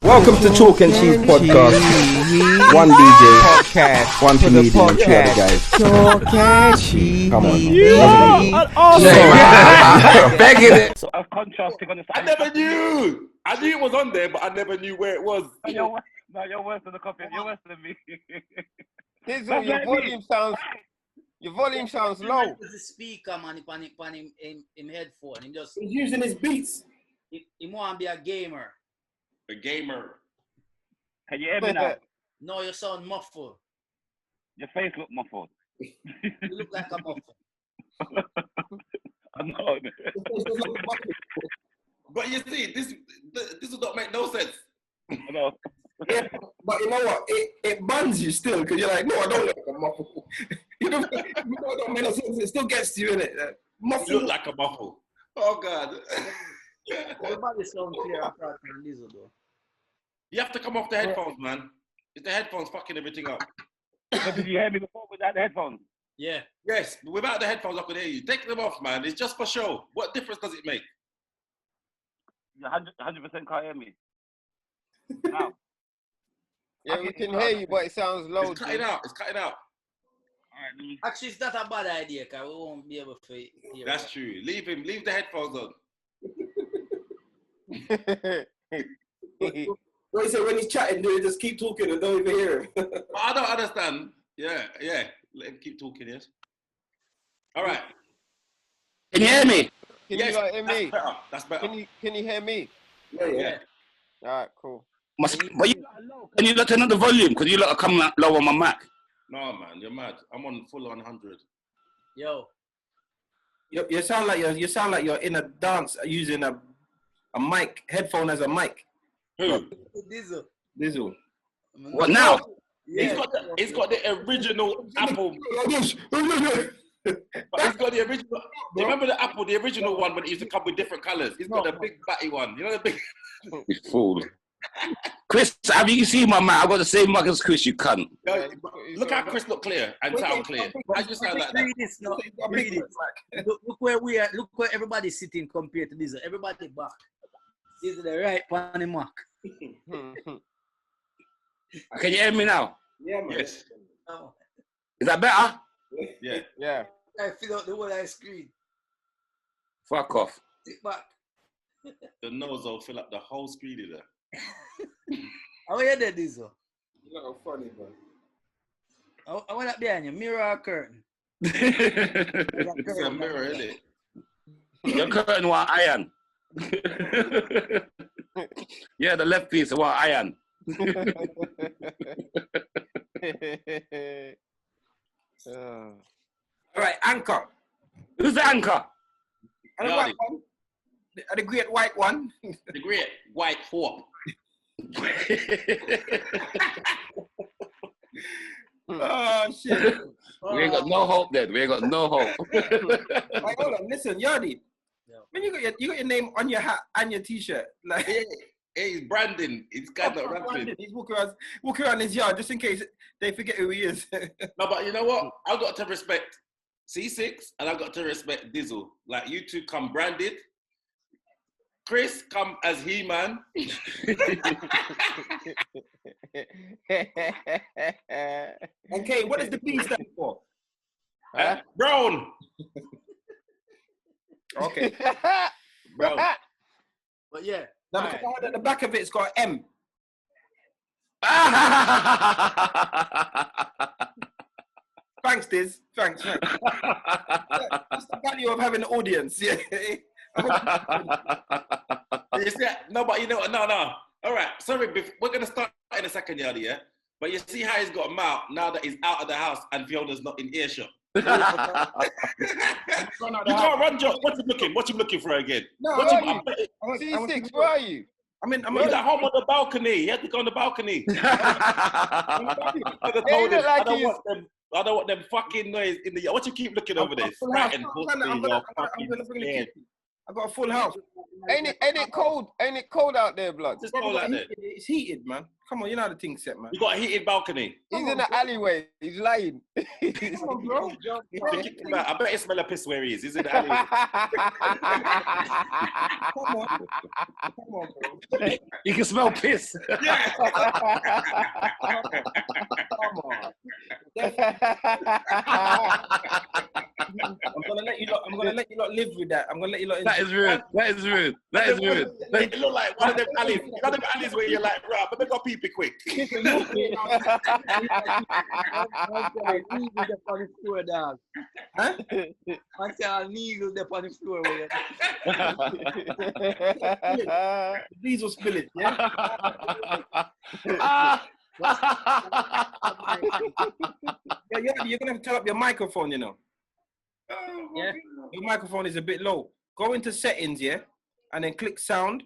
Welcome to Chalk and Cheese Podcast. One DJ, podcast, one comedian, two other guys. Chalk and Cheese. Come on. Begging it. So I've contrasting on the I never knew. I knew it was on there, but I never knew where it was. You're worse than the copy. You're worse than me. Dizzle, your volume sounds low. The speaker, man, in headphone. He's using his beats. He want to be a gamer. A gamer. Can you hear me now? No, you sound muffled. Your face look muffled. You look like a muffled. I know. But you see, this does not make no sense. I know. Yeah, but you know what? It buns you still because you're like, no, I don't look like a muffle. you know, it don't make no sense. It still gets to you, innit? Muffle. You look like a muffle. Oh God. Everybody sound clear apart from Dizzle, though. You have to come off the headphones, man. It's the headphones fucking everything up. But did you hear me before without the headphones? Yeah. Yes, without the headphones, I could hear you. Take them off, man. It's just for show. What difference does it make? You 100% can't hear me. Now. Yeah, we can hear you, but it sounds low. It's cutting out. It's cutting out. Alright, Actually, it's not a bad idea, because we won't be able to hear. That's true. Leave him. Leave the headphones on. What he said when he's chatting, dude, just keep talking and don't even hear him. I don't understand. Yeah. Let him keep talking, yes. All right. Can you hear me? Can Yes, you hear me? That's better. Can you hear me? Yeah. All right, cool. Can you let another volume? Because you lot are coming out low on my Mac. No, man, you're mad. I'm on full on 100. Yo. You sound like you're in a dance using a mic, headphone as a mic. Who? Dizzle. What now? Yeah. He's got the original Apple. But he's got the original. You remember the Apple, the original one when it used to come with different colours? He's got the big batty one. You know the big. You fool. Chris, have you seen my Mac? I got the same mic as Chris, you cunt. Look how Chris look clear and sound clear. How you sound like that? Read this now. Read it. Look where we are. Look where everybody's sitting compared to this. Everybody back. This is the right pan the Mac. Can you hear me now? Yeah, man. Yes. Oh. Is that better? Yeah. Yeah. I fill out the whole screen. Fuck off. Sit back. The nose will fill up the whole screen in there. How are you there, Dizzle? You're not funny, man. I want that behind you. Mirror or curtain? It's a mirror, isn't it? Your curtain want iron. Yeah, the left piece want iron. All right, anchor. Who's the anchor? And the white one. The great white one. The great white fork. Oh shit. We ain't got no hope then. We ain't got no hope. Like, hold on, listen, Yardie. Yeah. Man, you got your name on your hat and your t-shirt. Like He's branding. He's kind of rapping. he's walking around his yard just in case they forget who he is. No, but you know what? I've got to respect Ceesix and I've got to respect Dizzle. Like, you two come branded. Chris come as He-Man. And Kane, what does the B stand for? Brown. Okay. Brown. But yeah. Now, because I heard at the back of it's got M. Thanks, Diz. Thanks. That's the value of having an audience. Yeah. You see, no, but you know what? No. All right. Sorry, we're going to start in a second, Yardie, yeah? But you see how he's got him out now that he's out of the house and Fiona's not in earshot. You can't run, Josh. What's he looking for again? No, Ceesix, where are you? He's at home on the balcony. He had to go on the balcony. I don't want them fucking noise in the yard. What you keep looking over there? I'm gonna bring the kid. I got a full house. Ain't it cold? Ain't it cold out there, blood? Just go like that. It's heated, man. Come on, you know how the thing's set, man. You got a heated balcony. He's in the alleyway. He's lying. Come on, bro. I bet he smell a piss where he is. He's in the alleyway. Come on, bro. You can smell piss. Yeah. Come on. I'm gonna let you lot live with that. I'm gonna let you lot. That is rude. That is rude. That is rude. It look like one of them alleys. One of them alleys where you're like, right, but they got pee quick. Huh? I tell needles there on the floor. Diesel spillage, yeah? Yeah, you're gonna have to turn up your microphone, you know. Yeah. Your microphone is a bit low. Go into settings, yeah, and then click sound,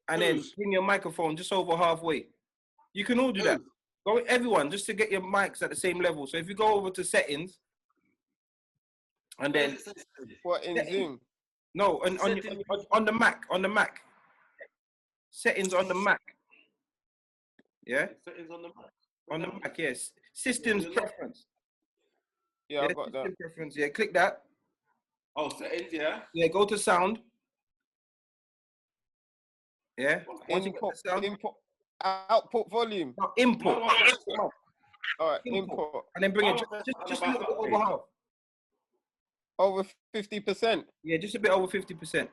and then bring your microphone just over halfway. You can all do that. Go everyone just to get your mics at the same level. So if you go over to settings, and then What in Zoom? no, on the Mac, settings on the Mac. Yeah. Settings on the Mac. On the Mac, yes. Systems preference. Yeah, I got that. System preference. Yeah, click that. Oh, settings, yeah. Yeah, go to sound. Yeah. Once you get the sound, Output volume. no, input. All right, input. And then bring it just a little bit over half. Over 50%. Yeah, just a bit over 50%.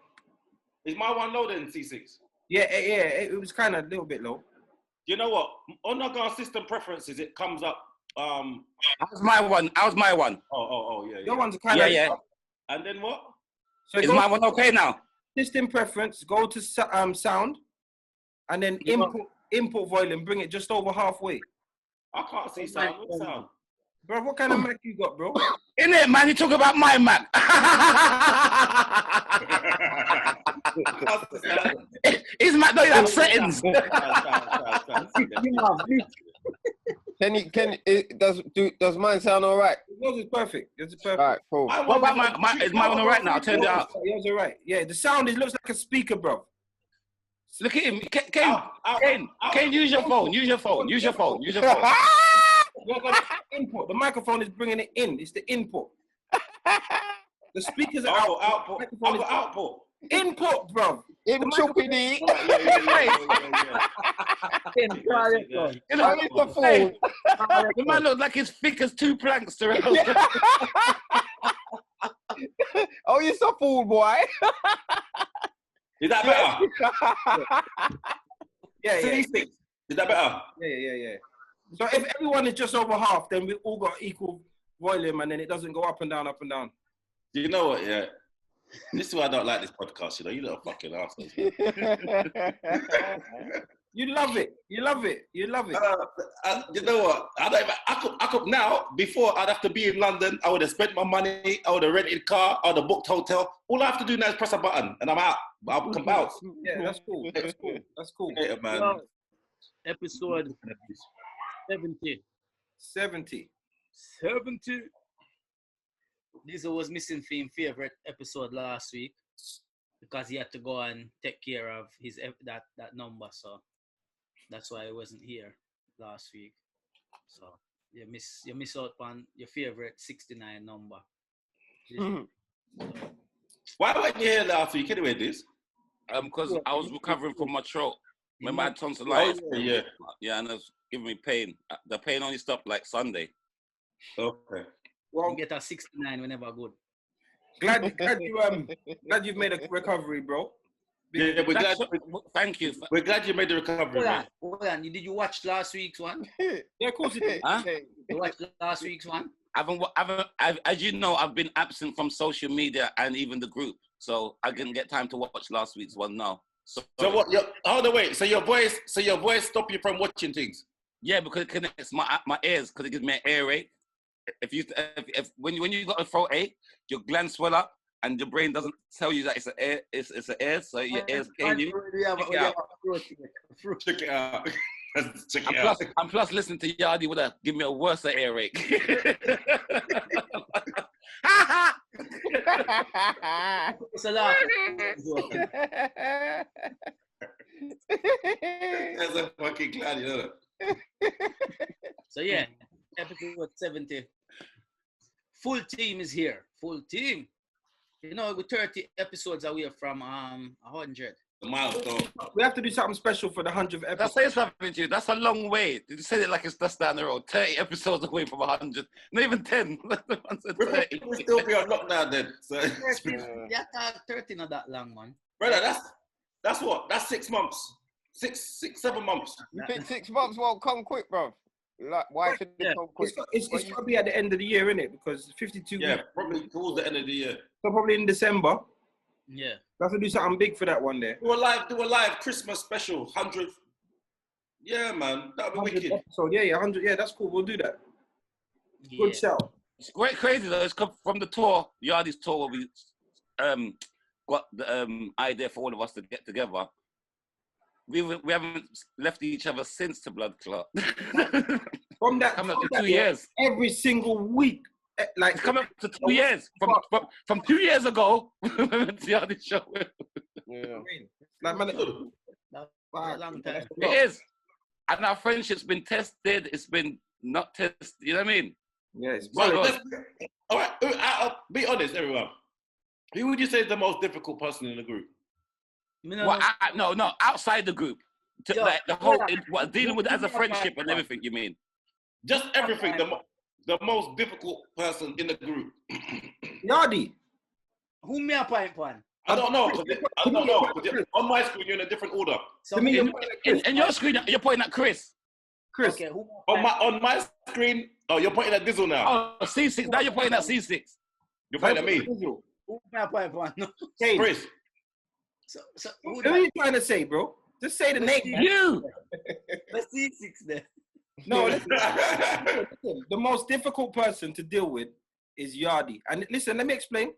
Is my one low then, C6? Yeah, it was kind of a little bit low. You know what? On our system preferences, it comes up. How's my one? Oh, yeah. Your one's kind of Yeah. And then what? So Is go my to one okay now? system preference, go to sound, and then input volume, bring it just over halfway. I can't see sound. What sound? Bro, what kind of Mac you got, bro? In it, man. You talk about my Mac. His Mac don't have settings. Does mine sound all right? Yours is perfect. Yours is perfect. All right, cool. What about is my one all right now? I turned it up. Yours is right. Yeah, the sound looks like a speaker, bro. Look at him. Kane, use your phone. Use your phone. You're gonna input. The microphone is bringing it in. It's the input. The speakers are output. Output. Input, bro. Input. The man looks like his thick as two planks to Oh, you're so fool, boy. Is that better? Yeah. Is that better? Yeah. So if everyone is just over half, then we all got equal volume, and then it doesn't go up and down. Do you know what? Yeah. This is why I don't like this podcast. You know, you little fucking assholes. You love it. You know what? I could now. Before I'd have to be in London. I would have spent my money. I would have rented a car. I would have booked hotel. All I have to do now is press a button, and I'm out. I'll come out. Yeah, that's cool. That's cool. Yeah, man. Well, episode 70. Dizzle was missing for his favorite episode last week because he had to go and take care of his that number, so that's why he wasn't here last week. So you miss out on your favorite 69 number. Why weren't you here last week anyway, this? Because I was recovering from my throat. Remember I had tonsillitis? Yeah, and it was giving me pain. The pain only stopped like Sunday. Okay. Well, you get a 69 whenever good. Glad you've made a recovery, bro. Yeah, we're glad. Thank you. We're glad you made the recovery. Hold on. Did you watch last week's one? Yeah, of course you did. Huh? You watched last week's one? As you know, I've been absent from social media and even the group, so I didn't get time to watch last week's one now. So what? Hold on, wait. So your voice stop you from watching things? Yeah, because it connects my ears, because it gives me an earache. If when you got a throat ache, your glands swell up and your brain doesn't tell you that it's an ear, so your ears can you check it out. Check it out. out. And plus listening to Yardie would have given me a worse earache. It's a lot. That's a fucking clown, you know. So yeah, episode 70. Full team is here. Full team. You know, we're 30 episodes away from 100. The milestone. We have to do something special for the 100th episode. That's say something to you. That's a long way. You said it like it's just down the road. 30 episodes away from 100. Not even 10. We'll still be on lockdown then. So, Yeah, 30 not that long, man. brother, that's what? That's 6 months. 7 months. You think 6 months won't come quick, bro? Like, why should it come quick? It's probably at the end of the year, innit? Because 52 Yeah, weeks. probably towards the end of the year. So probably in December. Yeah. We have to do something big for that one there. Do a live Christmas special, 100th. Yeah, man, that'd be 100th wicked. episode. Yeah, 100. Yeah, that's cool. We'll do that. Good shout. It's quite crazy though. It's come from the tour, Yardie's tour, where we got the idea for all of us to get together. We haven't left each other since the blood clot. From that, coming up to 2 years. Every single week. Like, It's coming up to 2 years. From 2 years ago, we went to Yardie's show. Yeah. Like, man, That's a long time. It is. And our friendship's been tested. It's been not tested. You know what I mean? yeah, it's Right, So- all right, I'll be honest, everyone. Who would you say is the most difficult person in the group? Well, no, outside the group. Yo, Like the whole, dealing with it as a friendship and everything, you mean? Just everything. The most difficult person in the group. Yardie. Who me a point pan? I don't know. 'Cause on my screen, you're in a different order. So To me, In your screen, you're pointing at Chris. Chris. okay, who On my screen, oh, you're pointing at Dizzle now. Oh, Ceesix. Now you're pointing at Ceesix. You're pointing at me. who me a point pan? No. Kane. Chris. So Who who are you trying to say, bro? Just say the name. You. the Ceesix there? No, listen, the most difficult person to deal with is Yardie. And listen, let me explain.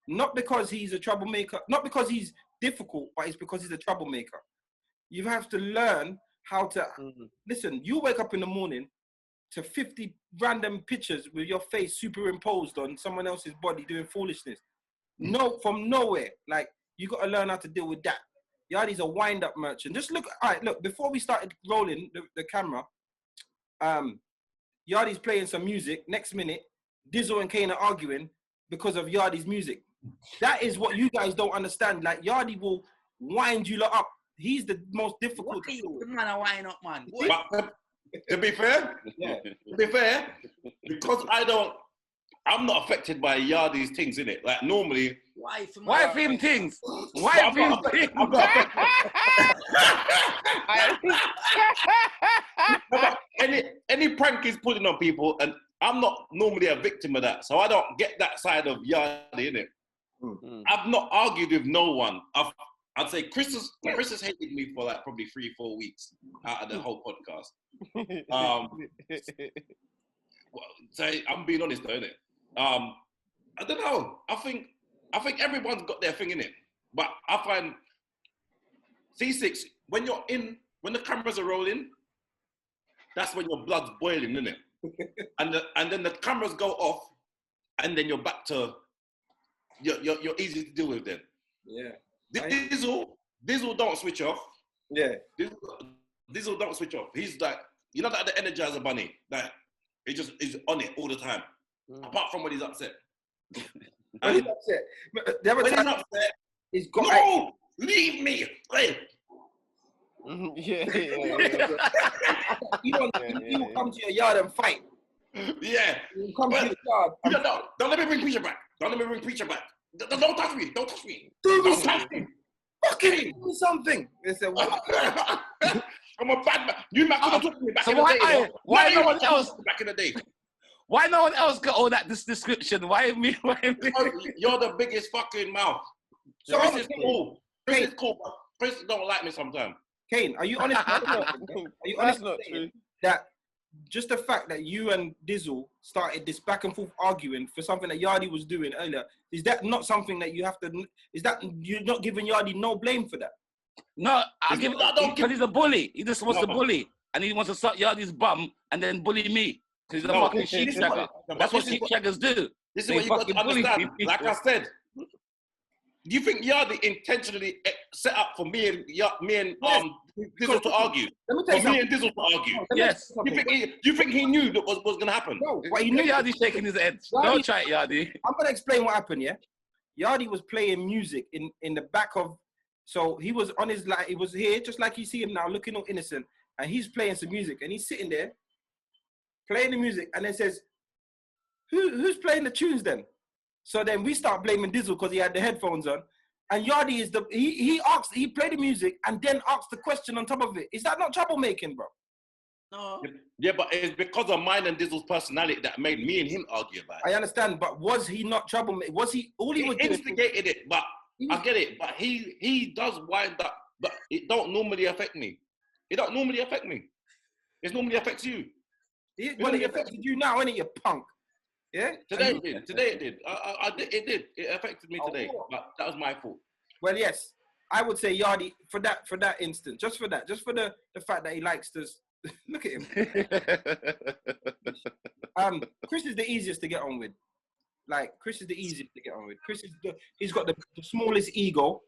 Not because he's a troublemaker, not because he's difficult, but it's because he's a troublemaker. You have to learn how to listen. You wake up in the morning to 50 random pictures with your face superimposed on someone else's body doing foolishness. No, from nowhere. Like, you got to learn how to deal with that. Yardie's a wind-up merchant. Just look. All right, look. Before we started rolling the camera, Yardie's playing some music. Next minute, Dizzle and Kane are arguing because of Yardie's music. That is what you guys don't understand. Like, Yardie will wind you lot up. He's the most difficult. What the man a wine up, man? But to be fair, Yeah. because I'm not affected by Yardie's things, innit? Like, normally, Why for Why film things? Why film things? I'm not affected. Any prank he's putting on people, and I'm not normally a victim of that, so I don't get that side of Yardie, innit? I've not argued with no one. I'd say Chris has hated me for like probably 3-4 weeks out of the whole podcast. So I'm being honest though, innit? I don't know. I think everyone's got their thing in it, but I find Ceesix when the cameras are rolling, that's when your blood's boiling, innit? and then the cameras go off, and then you're back to you're easy to deal with then. Yeah. Dizzle don't switch off. Yeah. Dizzle don't switch off. He's like, you know, like the Energizer Bunny. Like, he just is on it all the time. Apart from when he's upset. When he's upset. The other When he's time, upset, he's got. no, leave me. Hey. Yeah. He will come to your yard and fight. Yeah. He will come to your yard. And Don't let me bring Preacher back. Don't touch me. Don't touch me. do Don't touch me. something. Fucking do something. They said, what? I'm a bad man. You might have took me back So in the day. why no one else? Back in the day. Why no one else got all that this description? Why me? You're the biggest fucking mouth. So Chris is cool. Chris is cool, but Chris don't like me sometimes. Kane, are you honest? Are you honest That's not true. that just the fact that you and Dizzle started this back and forth arguing for something that Yardie was doing earlier, is that not something that you have to? Is that you're not giving Yardie no blame for that? No, because he's a bully. He just wants to bully, and he wants to suck Yardie's bum and then bully me because he's a fucking sheep shagger. That's what sheep shaggers do. This is what you got to understand. Like I said, do you think Yardie intentionally set up for me and Dizzle to argue? Let me tell you for me and Dizzle to argue. Yes. You think he knew that was going to happen? No, Well, he knew Yardie shaking his head. Don't try it, Yardie. I'm gonna explain what happened. Yeah, Yardie was playing music in the back of. So he was on his he was here just like you see him now, looking all innocent, and he's playing some music, and he's sitting there playing the music, and then says, "Who's playing the tunes then?" So then we start blaming Dizzle because he had the headphones on, and Yardie is he played the music and then asked the question on top of it. Is that not troublemaking, bro? No. Yeah, but it's because of mine and Dizzle's personality that made me and him argue about it. I understand, but was he not troublemaking? Was he all he was doing? Instigated it, but I get it. But he does wind up, but it don't normally affect me. It don't normally affect me. It normally affects you. It affected you now, innit, you punk? Yeah? Today it did. Today it did. It did. It affected me today. But that was my fault. Well, yes. I would say Yardie, for that instance, just for the fact that he likes to look at him. Chris is the easiest to get on with. Like, Chris is the easiest to get on with. Chris is he's got the smallest ego.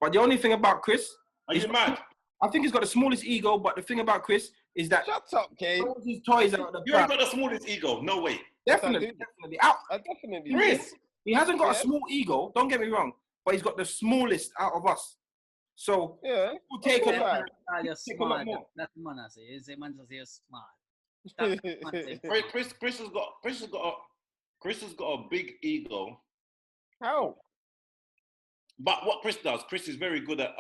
But the only thing about Chris... Are you mad? I think he's got the smallest ego, but the thing about Chris is that... Shut up, Kane. His toys out of the You ain't got the smallest ego. No way. Definitely. I definitely Chris, he hasn't got a small ego, don't get me wrong, but he's got the smallest out of us. So, yeah, we'll take a lot. You're smart. That's the man I say. He's a man to say you're smart. Chris has got a big ego. How? But what Chris does, Chris is very good at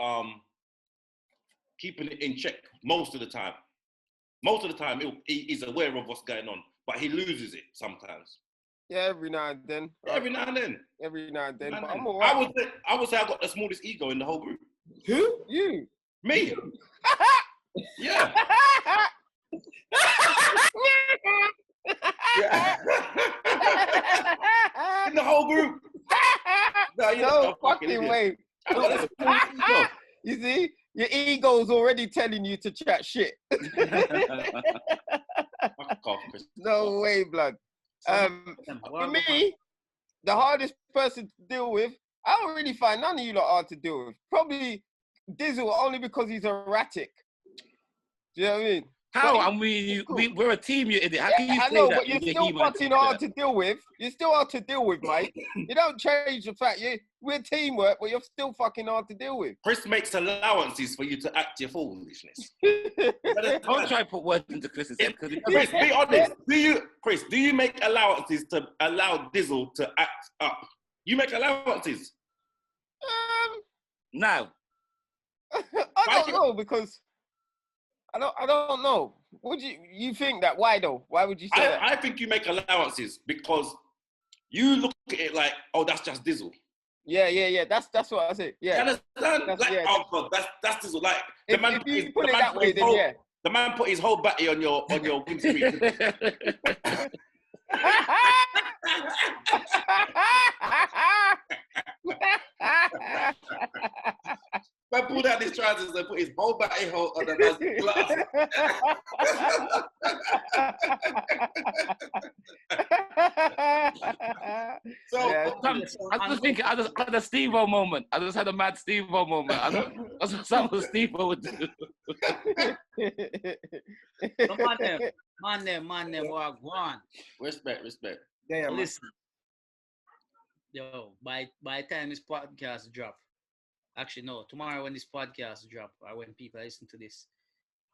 keeping it in check most of the time. Most of the time, he's aware of what's going on, but he loses it sometimes. Yeah, every now and then. Every now and then. Every now and then. But I'm I would say I got the smallest ego in the whole group. Who? You. Me. Yeah. In the whole group. No fucking way. You see, your ego's already telling you to chat shit. No way, blood. For me, the hardest person to deal with, I don't really find none of you lot hard to deal with. Probably Dizzle, only because he's erratic. Do you know what I mean? How? I mean, we're a team, you idiot. How can you say I know, that? but you're still fucking hard to deal with. You're still hard to deal with, mate. You don't change the fact we're teamwork, but you're still fucking hard to deal with. Chris makes allowances for you to act your foolishness. Don't try to put words into Chris's head. Chris, be honest. Do you make allowances to allow Dizzle to act up? You make allowances? No. I don't know, because I don't know. Would you think that? Why though? Why would you say that? I think you make allowances because you look at it like, oh, that's just Dizzle. Yeah. That's what I say. Yeah. You understand? Oh God, that's Dizzle. Like the man. If you put it that way, then yeah. The man put his whole battery on your windscreen. Man pulled out his trousers and put his whole battery hole on the glass. I just think I had a Steve-O moment. I just had a mad Steve-O moment. That's what some of Steve-O would do. Man, them, walk on. Respect. Damn, listen. Yo, by the time this podcast drop, actually no, tomorrow when this podcast drop, or when people listen to this,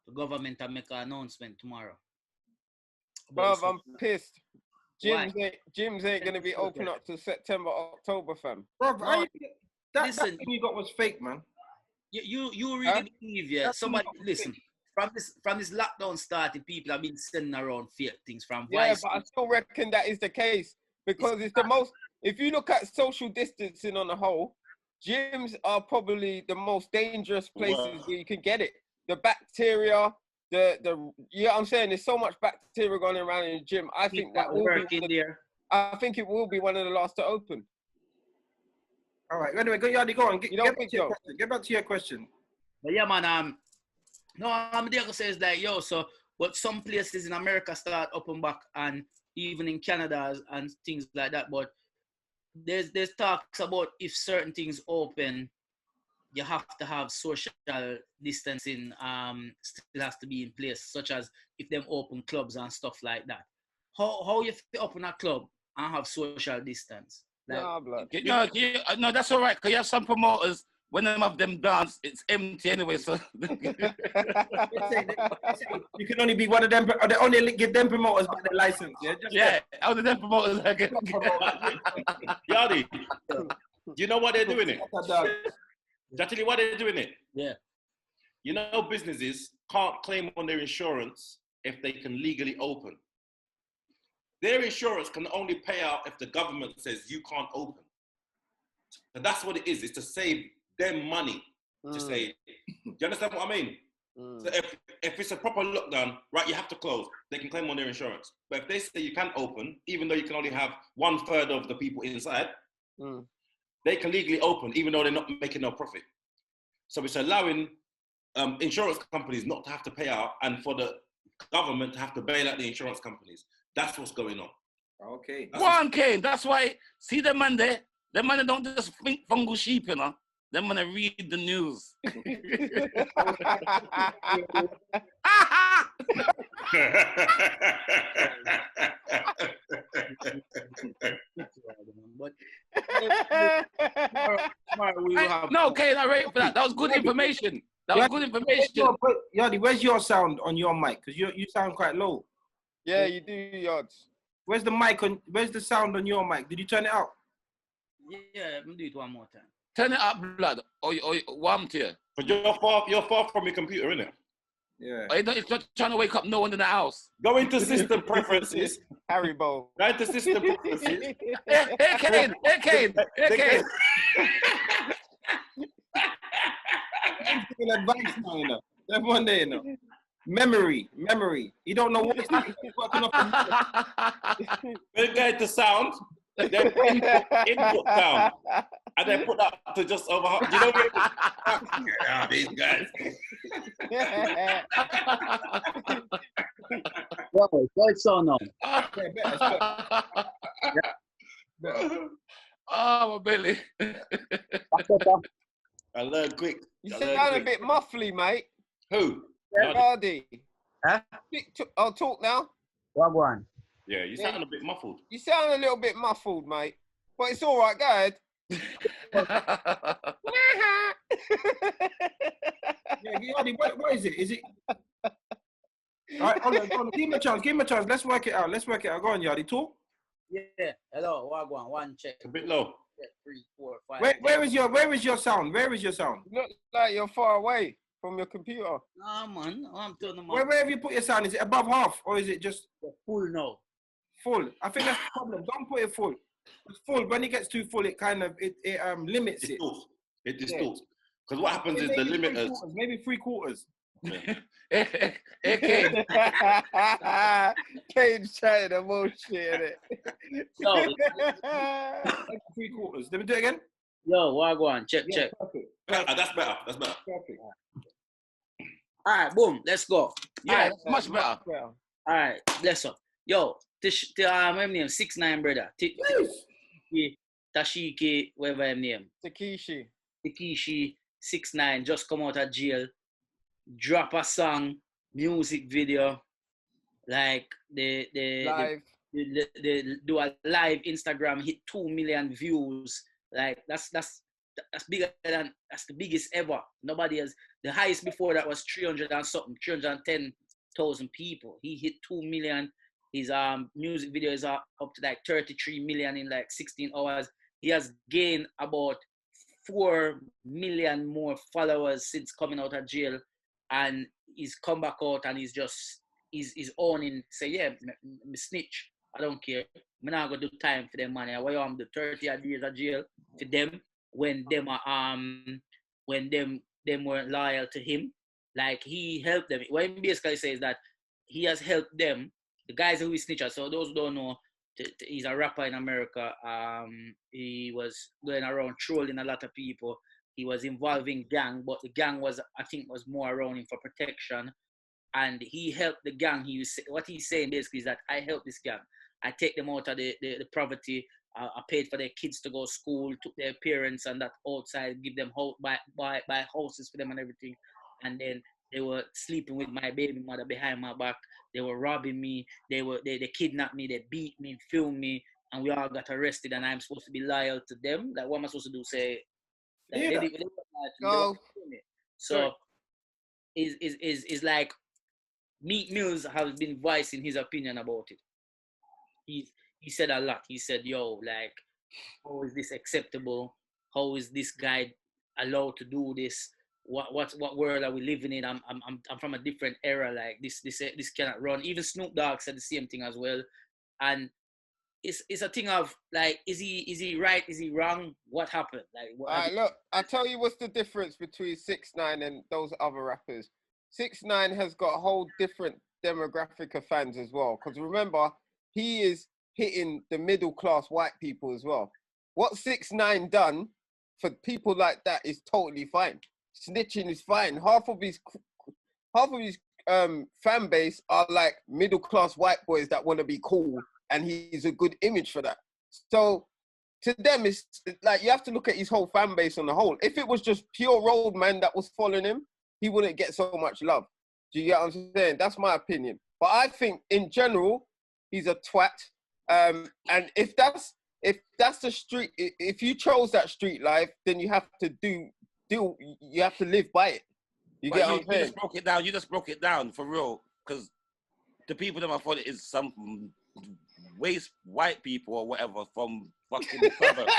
the government will make an announcement tomorrow. Bruv, I'm pissed. Gyms ain't gonna be open up to September, October, fam. Bruv, that thing you got was fake, man. You really believe, yeah? Somebody, listen, from this lockdown starting, people have been sending around fake things from Vice. Yeah, but I still reckon that is the case, because it's the most, if you look at social distancing on the whole, gyms are probably the most dangerous places where you can get it. The bacteria, you know what I'm saying? There's so much bacteria going around in the gym. I think that will be I think it will be one of the last to open. All right. Anyway, Yardie, go on. Get back to your question. But yeah, man. No, I'm there to say is like, yo. So, but some places in America start open back, and even in Canada and things like that. But there's talks about if certain things open, you have to have social distancing still has to be in place, such as if them open clubs and stuff like that. How you fit open a club and have social distance? Like, Nah, blood. No, that's all right. Cause you have some promoters when them have them dance, it's empty anyway. So They say you can only be one of them, or they only give them promoters back their license. Yeah, yeah, only them promoters. Yardie, do you know why they're doing it? Did I tell you why they're doing it? Yeah. You know, businesses can't claim on their insurance if they can legally open. Their insurance can only pay out if the government says you can't open. So that's what it is. It's to save them money. To say, do you understand what I mean? So if it's a proper lockdown, right, you have to close. They can claim on their insurance. But if they say you can't open, even though you can only have 1/3 of the people inside, they can legally open, even though they're not making no profit. So it's allowing insurance companies not to have to pay out and for the government to have to bail out the insurance companies. That's what's going on. Okay. One Kane. That's why. See them man there. Them man don't just think fungal sheep, you know. Them man read the news. But no, Kane, I rate for that. That was good information. That was good information. Yardie, where's your sound on your mic? Because you sound quite low. Yeah, you do, Yards. Where's the mic on? Where's the sound on your mic? Did you turn it up? Yeah, I'm do it one more time. Turn it up, blood, or warm to you. But you're far from your computer, innit? Yeah. It's not trying to wake up no one in the house. Go into system preferences. Haribo. Go into system preferences. Hey, Kane. Advice now, you know. That one day, you know. Memory. You don't know what it's like. Working off Then go into sound. Then input sound. And then put that to just over. You know what? These guys. Well, it's on now. Oh, my belly. I learned quick. You sound a bit muffly, mate. Who? Yardie. Huh? I'll talk now. Wagwan. Yeah, you sound a bit muffled. You sound a little bit muffled, mate. But it's all right, go ahead. Yeah, Yardie, what is it? Is it? All right, hold on. Give me a chance. Let's work it out. Go on, Yardie, talk. Yeah. Hello, Wagwan. One check. A bit low. 3, 4, 5. Where is your sound? You look like you're far away from your computer. Nah, man. I'm turning my Where have you put your sound? Is it above half or is it just full now. full? I think that's the problem. Don't put it full. It's full. When it gets too full, it kind of limits it. It distorts. Because what happens is the limiters. Maybe 3/4. Hey, Kane. Kane's trying to bullshit it. Yo, 3/4. Let me do it again. yo, Wagwan. Check. Perfect. That's better. Perfect. All right, boom. Let's go. Yeah, that's much better. All right, bless up. Yo, my name 6ix9ine, brother. Tashiki, whatever his name. Tekashi. 6ix9ine just come out of jail. Drop a song, music video, like they do a live Instagram, hit 2 million views. Like that's bigger than that's the biggest ever. Nobody has the highest before that was 310,000 people. He hit 2 million. His music video is up to like 33 million in like 16 hours. He has gained about 4 million more followers since coming out of jail. And he's come back out and he's owning, say, yeah, me snitch. I don't care. I'm not gonna do time for them money. Why I'm the 30 days of jail for them when them weren't loyal to him. Like he helped them. What he basically says that he has helped them, the guys who he snitched. So those who don't know, he's a rapper in America. He was going around trolling a lot of people. He was involving gang, but the gang was more around him for protection. And he helped the gang. What he's saying basically is that I helped this gang. I take them out of the poverty. I paid for their kids to go to school, took their parents and that outside, give them buy houses for them and everything. And then they were sleeping with my baby mother behind my back. They were robbing me. They kidnapped me. They beat me, filmed me, and we all got arrested. And I'm supposed to be loyal to them. Like, what am I supposed to do? Say, like, Go. So, is like Meek Mills has been voicing his opinion about it. He said a lot. He said, "Yo, like, how is this acceptable? How is this guy allowed to do this? What world are we living in? I'm from a different era. Like this cannot run." Even Snoop Dogg said the same thing as well. And it's a thing of like, is he right? Is he wrong? What happened? Like, Look, I tell you what's the difference between 6ix9ine and those other rappers. 6ix9ine has got a whole different demographic of fans as well. Because remember, he is hitting the middle class white people as well. What 6ix9ine done for people like that is totally fine. Snitching is fine. Half of his fan base are like middle class white boys that want to be cool, and he's a good image for that. So to them, it's like you have to look at his whole fan base on the whole. If it was just pure roadman that was following him, he wouldn't get so much love. Do you get what I'm saying? That's my opinion. But I think in general, he's a twat. And if that's the street, if you chose that street life, then you have to you have to live by it. You get what I'm saying? You just broke it down for real, because the people that I thought it is some waste white people or whatever from fucking suburbs.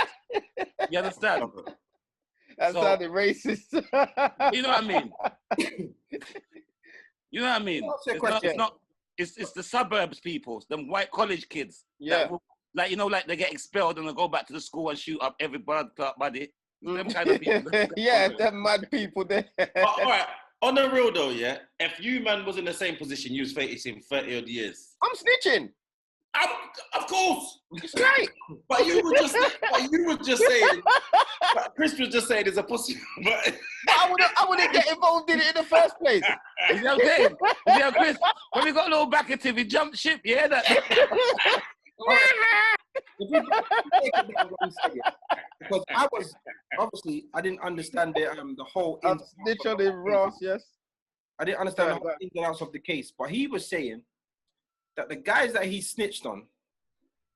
You understand? That sounded racist. You know what I mean? You know what I mean? It's the suburbs people, them white college kids. Yeah. Like, you know, like they get expelled and they go back to the school and shoot up every blood clot buddy. Them kind of people. Yeah, them mad people there. All right. On the real though, yeah, if you man was in the same position you was facing 30 odd years. I'm snitching. Of course. It's right. But you were just saying, but Chris was just saying there's a pussy. But I wouldn't get involved in it in the first place. You know what I'm saying? You know, Chris, when we got a little back into, we jumped ship, yeah? That. Because I didn't understand the whole. I'm snitching in Ross, yes. I didn't understand the whole ins and outs of the case, but he was saying that the guys that he snitched on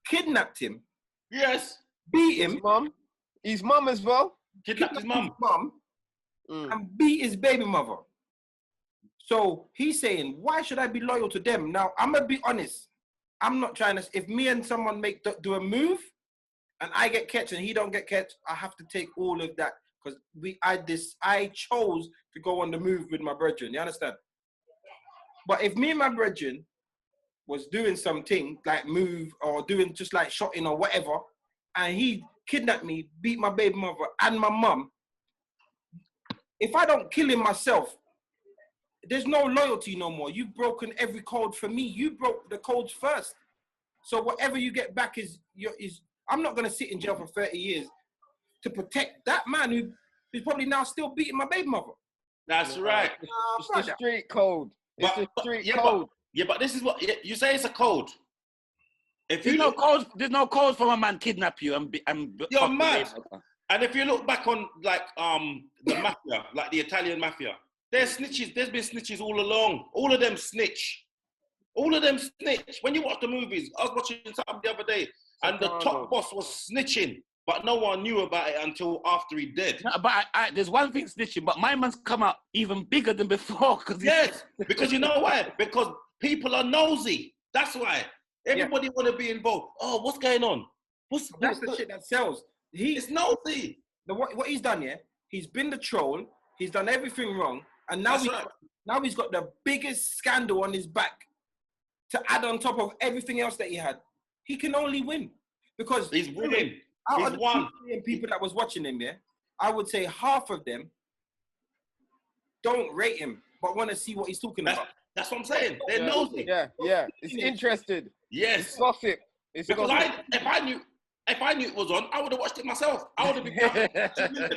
kidnapped him. Yes. Beat him. His mum as well. Kidnapped his mum. And beat his baby mother. So he's saying, why should I be loyal to them? Now, I'm going to be honest. I'm not trying to, if me and someone do a move and I get catch and he don't get catch, I have to take all of that. Because I chose to go on the move with my brethren. You understand? But if me and my brethren was doing something like move or doing just like shotting or whatever, and he kidnapped me, beat my baby mother and my mum, if I don't kill him myself, there's no loyalty no more. You've broken every code for me. You broke the codes first. So whatever you get back is I'm not going to sit in jail for 30 years to protect that man who's probably now still beating my baby mother. That's right. It's the street code. It's the street code. But this is what you say. It's a code. If there's no code for a man kidnap you and you're mad. And if you look back on like the mafia, like the Italian mafia, there's snitches. There's been snitches all along. All of them snitch. All of them snitch. When you watch the movies, I was watching something the other day, and the top boss was snitching, but no one knew about it until after he did. No, but there's one thing snitching, but my man's come out even bigger than before. Yes, because you know why? Because people are nosy. That's why. Everybody want to be involved. Oh, what's going on? That's the shit that sells. It's nosy. What he's done, he's been the troll. He's done everything wrong. And now he's got the biggest scandal on his back to add on top of everything else that he had. He can only win because he's winning. Out of the 2 million people that was watching him, I would say half of them don't rate him, but want to see what he's talking about. That's what I'm saying. They're nosy. Yeah. It's interested. Yes. It's gossip. Because if if I knew it was on, I would have watched it myself. I would have been counting the 2 million.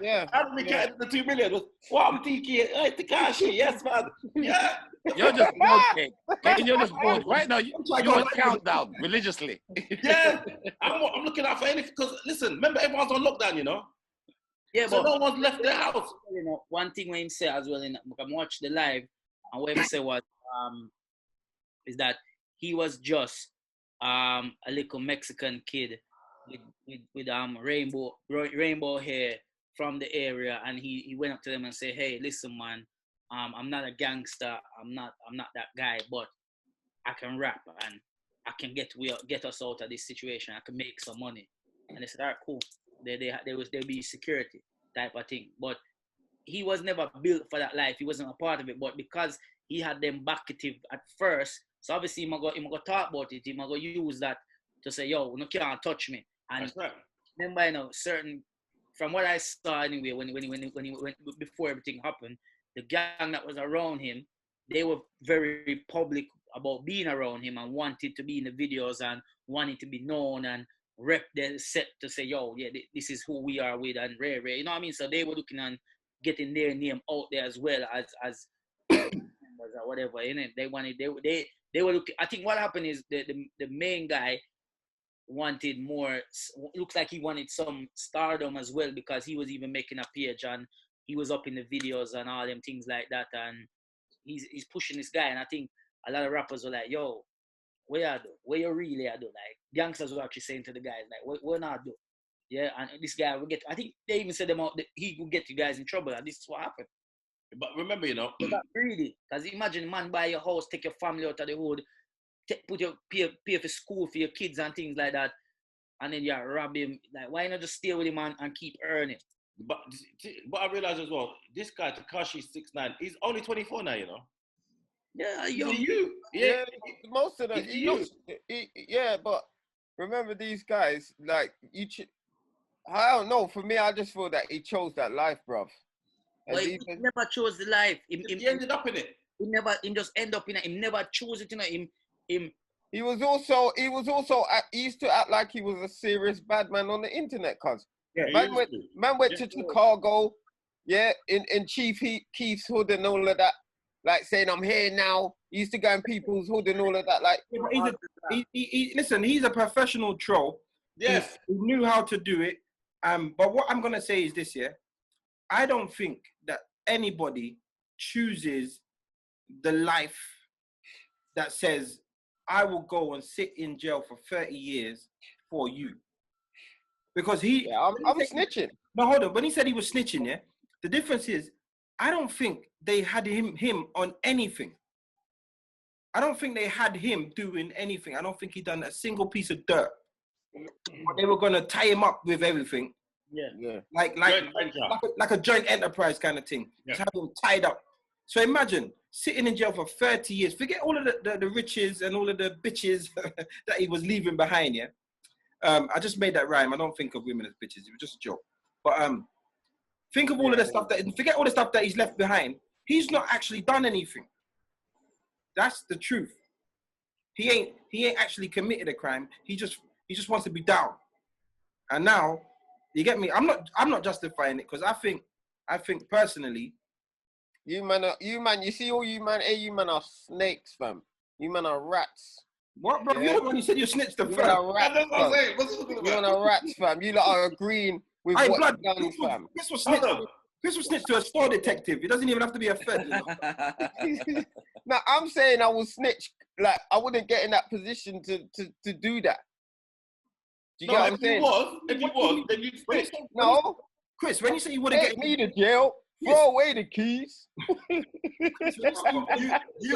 Yeah. I would have been counting the 2 million. What I'm thinking, hey, Tekashi, yes, man. Yeah. You're just bored, Kane. Kane, you're just bored. Right now, you like, on like countdown religiously. Yeah. I'm looking out for anything. Because, listen, remember, everyone's on lockdown, you know? Yeah, So but no one's left their house. you know, one thing when him say as well, in I watch the live, and what him say was, is that he was just a little Mexican kid with rainbow hair from the area, and he went up to them and said, "Hey, listen, man, I'm not a gangster, I'm not that guy, but I can rap and I can get us out of this situation. I can make some money." And they said, "All right, cool." There'll be security type of thing, but he was never built for that life. He wasn't a part of it, but because he had them backative at first, so obviously he go talk about it. He go use that to say, "Yo, you can't touch me." And That's right. remember, you know, certain from what I saw anyway, when he went before everything happened, the gang that was around him, they were very public about being around him and wanted to be in the videos and wanted to be known and rep their set to say, "Yo, yeah, this is who we are with," and rare, you know what I mean? So they were looking on getting their name out there as well as members or whatever, innit? They were looking. I think what happened is the main guy wanted more. Looks like he wanted some stardom as well, because he was even making a page and he was up in the videos and all them things like that, and he's pushing this guy. And I think a lot of rappers were like, "Yo, where you really are do?" Like youngsters were actually saying to the guys, like, "We're not do." Yeah, and this guy will get. I think they even said them out that he will get you guys in trouble, and this is what happened. But remember, you know, Not really, because imagine man buy your house, take your family out of the hood, put your pay for school for your kids and things like that, and then you rob him. Like, why not just stay with him and keep earning? but I realize as well, this guy Tekashi 6ix9ine, he's only 24 now, you know. Yeah, He's young. a youth. Yeah, most of them. He's Yeah, but remember these guys, like I don't know. For me, I just feel that he chose that life, bruv. But he never chose the life. He ended up in it. He just end up in it. He never chose it, you know. He was also he used to act like he was a serious bad man on the internet, cuz. Yeah, Man went to Chicago, yeah, in Chief Keef's hood and all of that, like saying, "I'm here now." He used to go in people's hood and all of that, like. Listen, he's a professional troll. Yes. He knew how to do it. But what I'm gonna say is this: I don't think that anybody chooses the life that says, "I will go and sit in jail for 30 years for you," because I'm snitching. No, hold on. When he said he was snitching, yeah, the difference is, I don't think they had him on anything. I don't think they had him doing anything. I don't think he done a single piece of dirt. But they were gonna tie him up with everything. Yeah. Like a joint enterprise kind of thing. Yeah. Just have him tied up. So imagine sitting in jail for 30 years. Forget all of the riches and all of the bitches that he was leaving behind, yeah? I just made that rhyme. I don't think of women as bitches. It was just a joke. But think of all of the stuff forget all the stuff that he's left behind. He's not actually done anything. That's the truth. He ain't actually committed a crime. He just wants to be down. And now, you get me? I'm not justifying it, because I think personally, you see all you man are snakes, fam. You man are rats. What, bro? Yeah. You're the one who said you snitched the You first. man are rats, That's what I'm fam. saying. What's he talking You man about? are rats, fam. You lot are agreeing with Hey, what blood, you've done, fam. This was Hold snitched. on. This was snitched to a store detective. It doesn't even have to be a fed. You know? Now, I'm saying I will snitch. Like, I wouldn't get in that position to do that. Do you get what I'm saying? If you was, then you'd snitch. No, Chris, when you say you wouldn't take get me to jail. Throw away the keys. You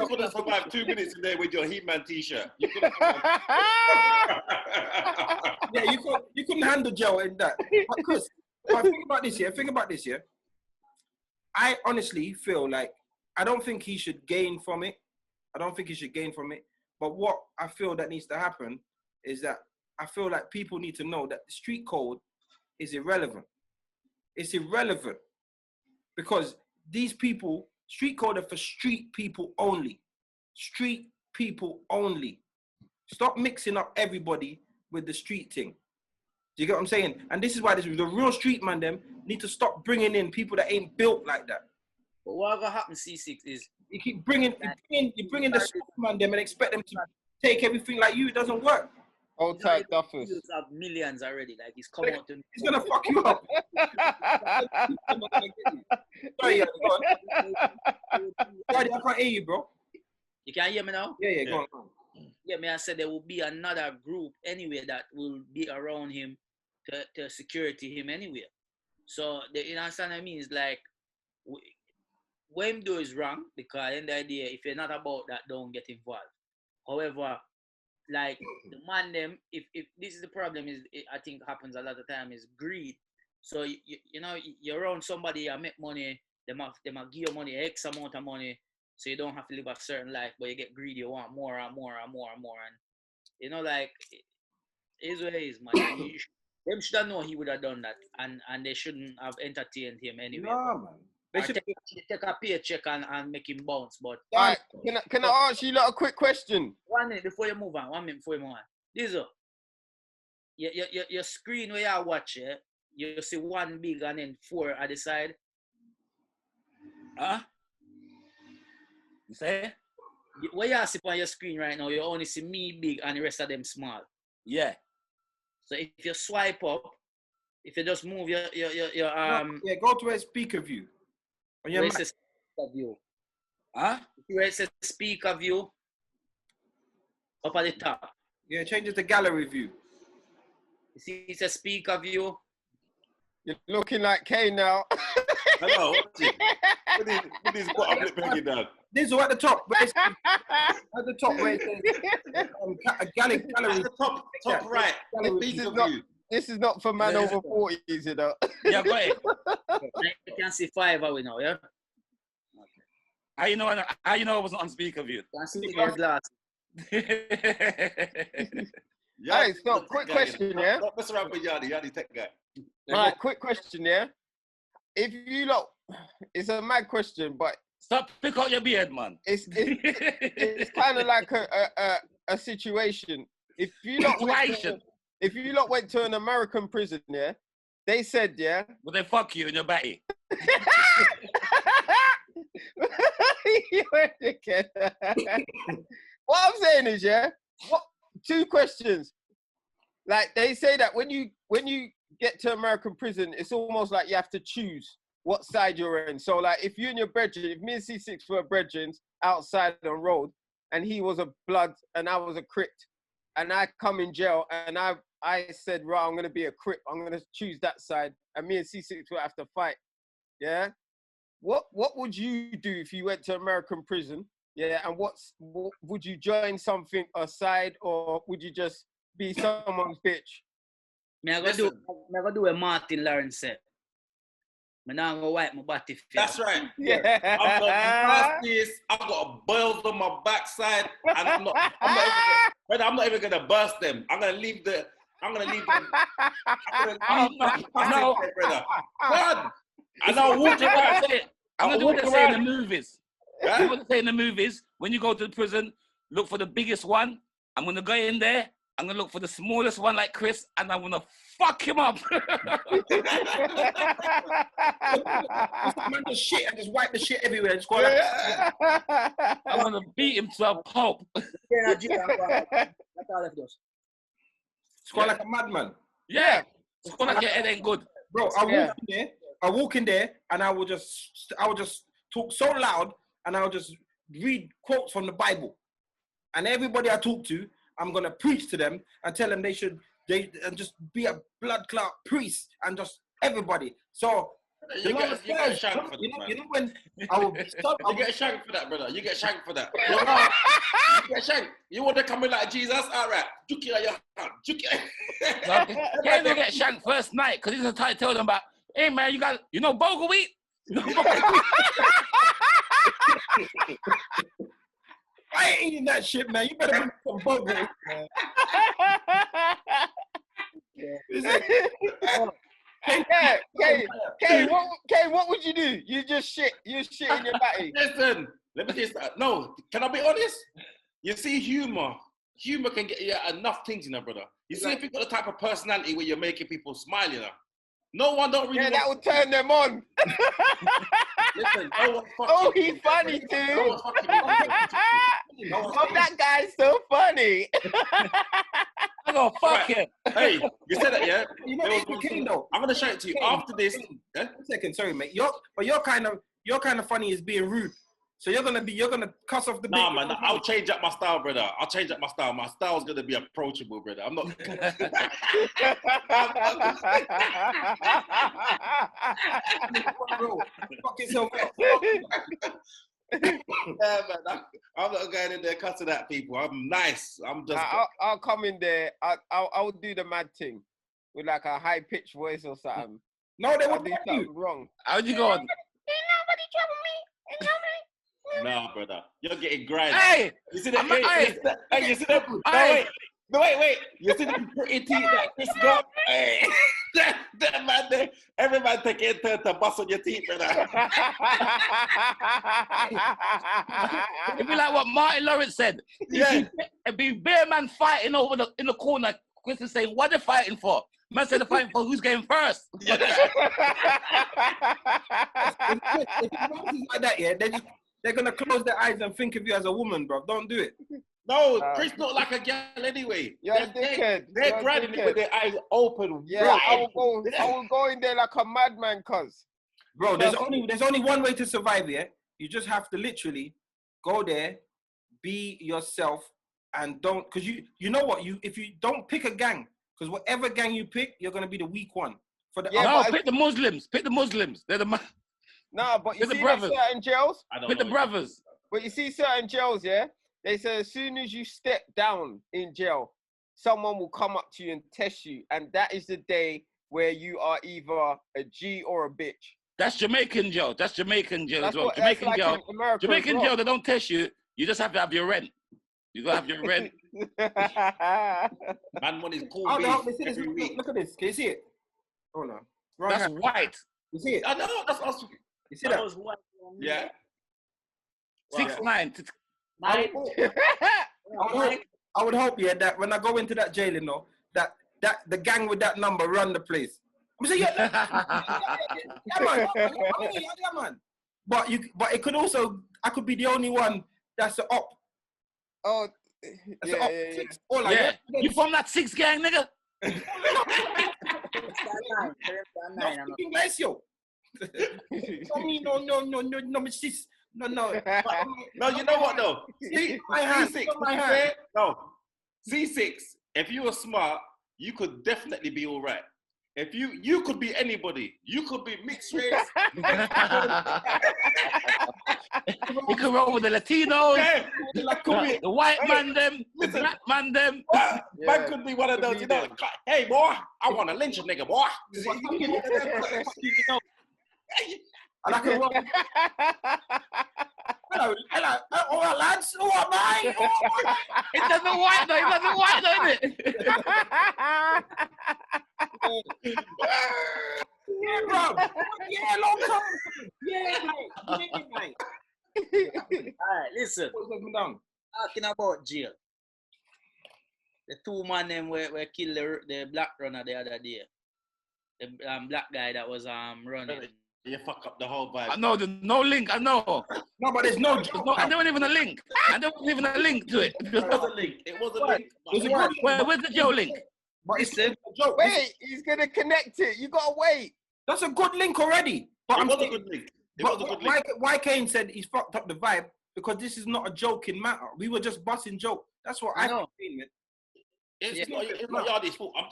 could have survived 2 minutes in there with your He-Man t-shirt. You could have yeah, you couldn't handle jail in that. But Chris, think about this, yeah. I honestly feel like I don't think he should gain from it. But what I feel that needs to happen is that I feel like people need to know that the street code is irrelevant. It's irrelevant because these people, street code are for street people only. Street people only. Stop mixing up everybody with the street thing. Do you get what I'm saying? And this is why the real street man them need to stop bringing in people that ain't built like that. But what gonna happen, C6, is You keep bringing the street man them and expect them to take everything like you. It doesn't work. Old type duffers. He's have millions already. Like he's come out to. He's gonna fuck you up. Sorry, Yardie, go on. Yardie, I can't hear you, bro. You can hear me now? Yeah, go on. Yeah, I said there will be another group anyway that will be around him to security him anyway. So you understand what I mean? It's like what him do is wrong, because in the idea, if you're not about that, don't get involved. However, like the man them, if this is the problem, is I think happens a lot of time, is greed. So you know, you're around somebody, you make money, they might give you money, X amount of money, so you don't have to live a certain life, but you get greedy, you want more and more and more and more, and you know, like it is what it is, man. Them should have known he would have done that, and they shouldn't have entertained him anyway. No, man. They should take a paycheck and make him bounce. But Right, can I ask you a quick question? 1 minute before you move on. 1 minute before you move on. Dizzle, your screen where you watch it, you see one big and then 4 at the side. Huh? You say? Where you see on your screen right now, you only see me big and the rest of them small. Yeah. So if you swipe up, if you just move your yeah, go to a speaker view. On your where it says speaker view. Huh? Where it says speaker view up at the top. Yeah, change it to gallery view. You see it says speaker view. You're looking like Kane now. Hello. Put his bottom lip hanging down. This is at the top. At the top where it says gallery. At the top right. This is not for man over 40s, you know. Yeah, go ahead. You can see 5 away now, yeah? How you know I wasn't on speaker view? You can see your glass. Hey, so quick question, yeah? Don't mess around with Yardie. Yardie tech guy. Right, quick question, yeah? If you lot, it's a mad question, but Stop pick out your beard, man. it's kind of like a situation. If you lot went to an American prison, yeah, they said, yeah. Well, they fuck you in your batty. You're a dickhead. What I'm saying is, yeah, 2 questions. Like they say that when you get to American prison, it's almost like you have to choose what side you're in. So like if you and your brethren, if me and Ceesix were brethren outside on road, and he was a blood and I was a Crip, and I come in jail and I said, right, I'm gonna be a Crip, I'm gonna choose that side, and me and Ceesix will have to fight. Yeah. What would you do if you went to American prison? Yeah, and what would you join something aside, or would you just be someone's bitch? I'm gonna do what Martin Lawrence said. I'm not gonna wipe my body. That's right. Yeah. I'm gonna this. I've got boils on my backside, and I'm not even gonna burst them. I'm gonna leave them. No, brother. God. And I'll walk around. I'm gonna do what they say in the movies. Yeah? Do what they say in the movies. When you go to the prison, look for the biggest one. I'm gonna go in there. I'm gonna look for the smallest one like Chris, and I'm gonna fuck him up. Man, just shit and just wipe the shit everywhere. Just go I'm gonna beat him to a pulp. It's quite like a madman. Yeah. It's quite like your head ain't good. Bro, I walk in there and I will just talk so loud and I'll just read quotes from the Bible. And everybody I talk to, I'm gonna preach to them and tell them they just be a blood clot priest and just everybody. So you get a shank for that. You know when I will you get a shank for that, brother. You get a shank for that. You get a shank. You want to come in like Jesus? All right. Juke your hand. Juke it. Kane will get shanked first night because he's gonna try to tell them about, hey man, you know bogle wheat? I ain't eating that shit, man. You better bring some bogle. Kane, what would you do? You just shit. You shit in your batty. Listen, let me just no. Can I be honest? You see, humor humor can get you enough things, you know, brother. You see, if you got the type of personality where you're making people smile, you know, no one don't really. Yeah, that will turn them on. Listen, no one Oh, he's funny too. No one's fucking with you. No one's Oh, that guy's so funny. I'm gonna fuck him. Hey, you said that, yeah? You know, Kane, though. I'm gonna show it to you after this. Yeah? 1 second, sorry, mate. You're kind of funny as being rude. So you're gonna cuss off the. Nah, man, I'll change up my style, brother. I'll change up my style. My style's gonna be approachable, brother. I'm not. Bro, fuck yourself up. Yeah, man, I'm not going in there cussing at people. I'm nice. I'm just. I'll come in there. I'll do the mad thing with like a high pitched voice or something. No, they I'll won't do do something you. wrong. How'd you go on? Nah, brother, you're getting grinded. Hey, You see that? I'm not- Hey, you see that? No, Hey. wait. You see the pretty teeth that Chris got? Hey, that man there. Every man take it to bust on your teeth, brother. It'd be like what Martin Lawrence said. Yeah. It'd be bare man fighting in the corner. Chris is saying, what they fighting for? Man said they're fighting for who's getting first. If it bounces like that, yeah, they're gonna close their eyes and think of you as a woman, bro. Don't do it. No, Chris look like a girl anyway. You're a dickhead. They're You're a grinding it dickhead. with their eyes open. Yeah, wide. I will go in there like a madman, cuz. Bro, there's only one way to survive here. You just have to literally go there, be yourself, and don't, because you know what, if you don't pick a gang, because whatever gang you pick, you're gonna be the weak one. For the No, pick the Muslims. Pick the Muslims. They're the Nah, but you Pick the see brothers. certain jails. I don't pick the know. brothers. But you see certain jails, yeah. They say as soon as you step down in jail, someone will come up to you and test you, and that is the day where you are either a G or a bitch. That's Jamaican jail. That's Jamaican jail as well. That's Jamaican like jail. in America as Jamaican well. jail, they don't test you. You just have to have your rent. You gotta have your rent. Man, when he's cool Oh, no, beef listen, every week. look at this. Can you see it? Oh no. Wrong That's hand. white. You see it? I know, that's us. You see that? was one. Yeah. 6'9". I would hope, yeah, that when I go into that jail, you know, that the gang with that number run the place. I'm saying, yeah, man. But it could also, I could be the only one that's the op. Oh, That's yeah, the op yeah, yeah. six. Or like, Yeah. You from that 6 gang, nigga? No, speaking nice, yo. No, sis. No. No, you know what though? See, My hand. C6, My to be hand. fair, no. C6, if you were smart, you could definitely be all right. If you could be anybody. You could be mixed race. He could roll with the Latinos, Yeah, like, could be, the white man them, the listen. black man them. Man could be one of those, you know, hey boy, I want to lynch a nigga, boy. And I can roll. Hello. All right, lads. All right, mate. It doesn't white though, innit? Yeah, bro. Yeah, long time. Yeah, mate. All right, listen. What's going down? Talking about jail. The 2 man them were killed the black runner the other day. The black guy that was running. You fuck up the whole vibe. I know, there's no link, I know. No, but there's no. And there wasn't even a link. And there wasn't even a link to it. It was a link. It was a link. There's a good. Where's the jail link? But it's Listen. a joke. Wait, he's gonna connect it. You gotta wait. That's a good link already. But It I'm was a saying, good link. It but was a good link. why Kane said he's fucked up the vibe, because this is not a joking matter. We were just busting joke. That's what I know. think, man. It's not Yardie's fault. I'm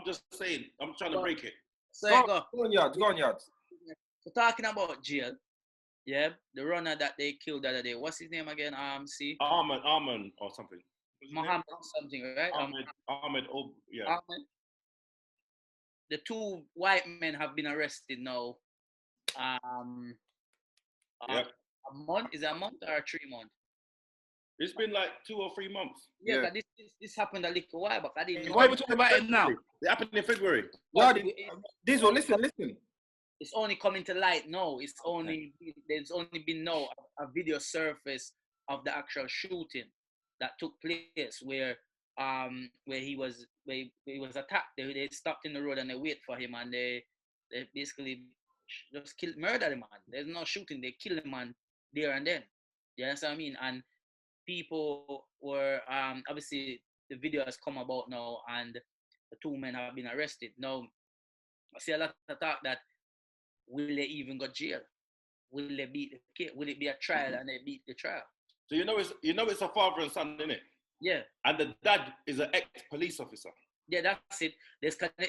just saying. I'm trying to break it. So Go on, yards. So talking about jail, yeah, the runner that they killed the other day. What's his name again? C. Armand or something. Muhammad something, right? Ahmed. Oh, yeah. Ahmed. The 2 white men have been arrested now. Yep. A month? Is it a month or 3 months? It's been like 2 or 3 months. Yeah, 'cause this happened a little while back. I didn't know. Why are we talking about it now? It happened in February. Yardie, Dizzle, listen. It's only coming to light now. There's only been now a video surface of the actual shooting that took place where where he was attacked. They stopped in the road and they wait for him, and they basically just murdered him, man. There's no shooting. They killed him, man, there and then. You understand what I mean? And people were obviously the video has come about now, and the two men have been arrested. Now I see a lot of talk that will they even go jail? Will they beat the kid? Will it be a trial and they beat the trial? So it's a father and son, innit? Yeah. And the dad is an ex-police officer. Yeah, that's it.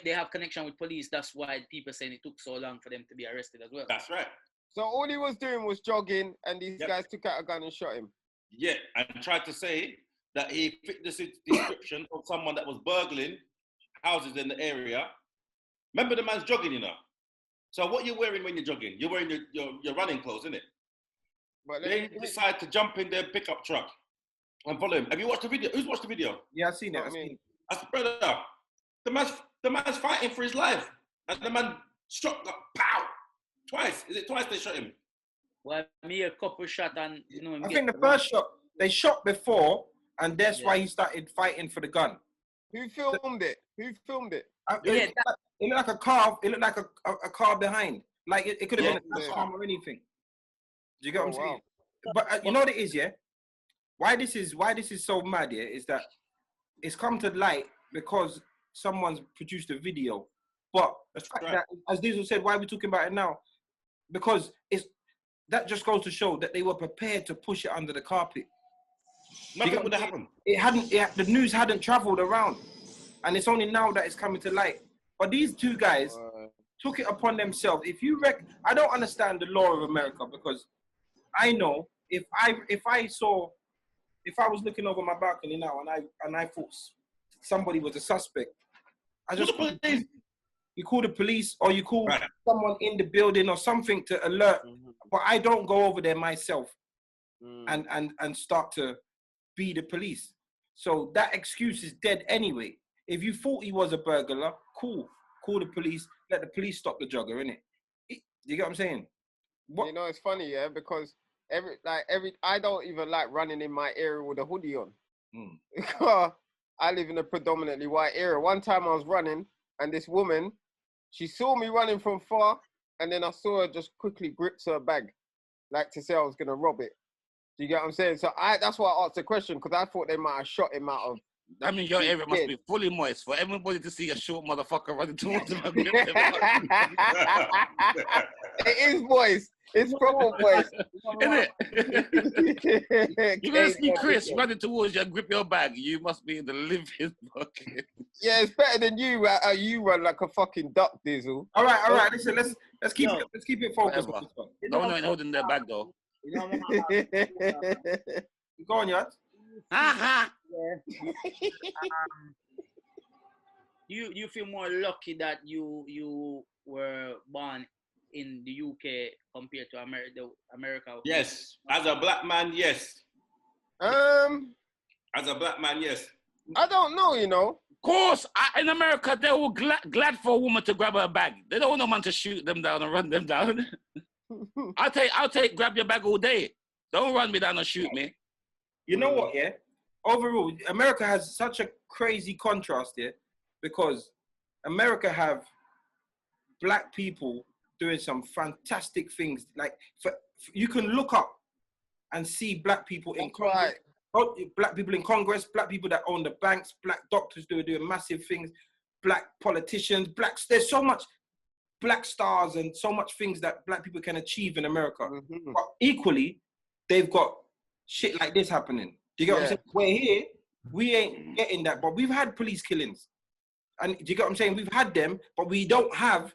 They have connection with police. That's why people saying it took so long for them to be arrested as well. That's right. So all he was doing was jogging, and these guys took out a gun and shot him. Yeah, and tried to say that he fit the description of someone that was burgling houses in the area. Remember, the man's jogging, you know. So what you're wearing when you're jogging? You're wearing your running clothes, innit? But they decide to jump in their pickup truck and follow him. Have you watched the video? Who's watched the video? Yeah, I've seen it. That's brother. The man's fighting for his life, and the man shot, pow, twice. Is it twice they shot him? Well, me a couple shot and I think the first shot they shot before, and that's why he started fighting for the gun. Who filmed it? It looked like a car. It looked like a car behind. Like it could have been a car or anything. Do you get what I'm saying? But you know what it is, yeah? Why this is so mad, yeah, is that it's come to light because someone's produced a video. But the fact that, as Dizzle said, why are we talking about it now? Because that just goes to show that they were prepared to push it under the carpet. Nothing would have happened. The news hadn't traveled around, and it's only now that it's coming to light. But these two guys took it upon themselves. I don't understand the law of America, because I know if I was looking over my balcony now and I thought somebody was a suspect, you call the police or you call someone in the building or something to alert. But I don't go over there myself and start to be the police. So that excuse is dead anyway. If you thought he was a burglar, cool. Call the police. Let the police stop the jogger, innit? You get what I'm saying? You know, it's funny, yeah, because I don't even like running in my area with a hoodie on. Because I live in a predominantly white area. One time I was running, and this woman, she saw me running from far, and then I saw her just quickly grips her bag, like to say I was gonna rob it. Do you get what I'm saying? So that's why I asked the question, because I thought they might have shot him out of. I mean, your area must be fully moist for everybody to see a short motherfucker running towards him. It is moist. It's proper moist. Isn't it? You're going to see Chris running towards you and grip your bag. You must be in the living bucket. Yeah, it's better than you. You run like a fucking duck, Dizzle. All right. Listen, let's keep it focused. No one ain't holding their bag though. Go on, Yard. You feel more lucky that you were born in the UK compared to America? Yes, as a black man, yes. As a black man, yes. I don't know, you know. Of course, in America, they were glad for a woman to grab her bag. They don't want no man to shoot them down and run them down. I'll take grab your bag all day. Don't run me down and shoot me. You know what, yeah? Overall, America has such a crazy contrast, yeah? Because America have black people doing some fantastic things. Like, you can look up and see black people in Congress. Black people in Congress, black people that own the banks, black doctors doing massive things, black politicians, there's so much black stars and so much things that black people can achieve in America. But equally, they've got shit like this happening. Do you get what I'm saying? We're here, we ain't getting that, but we've had police killings. And do you get what I'm saying? We've had them, but we don't have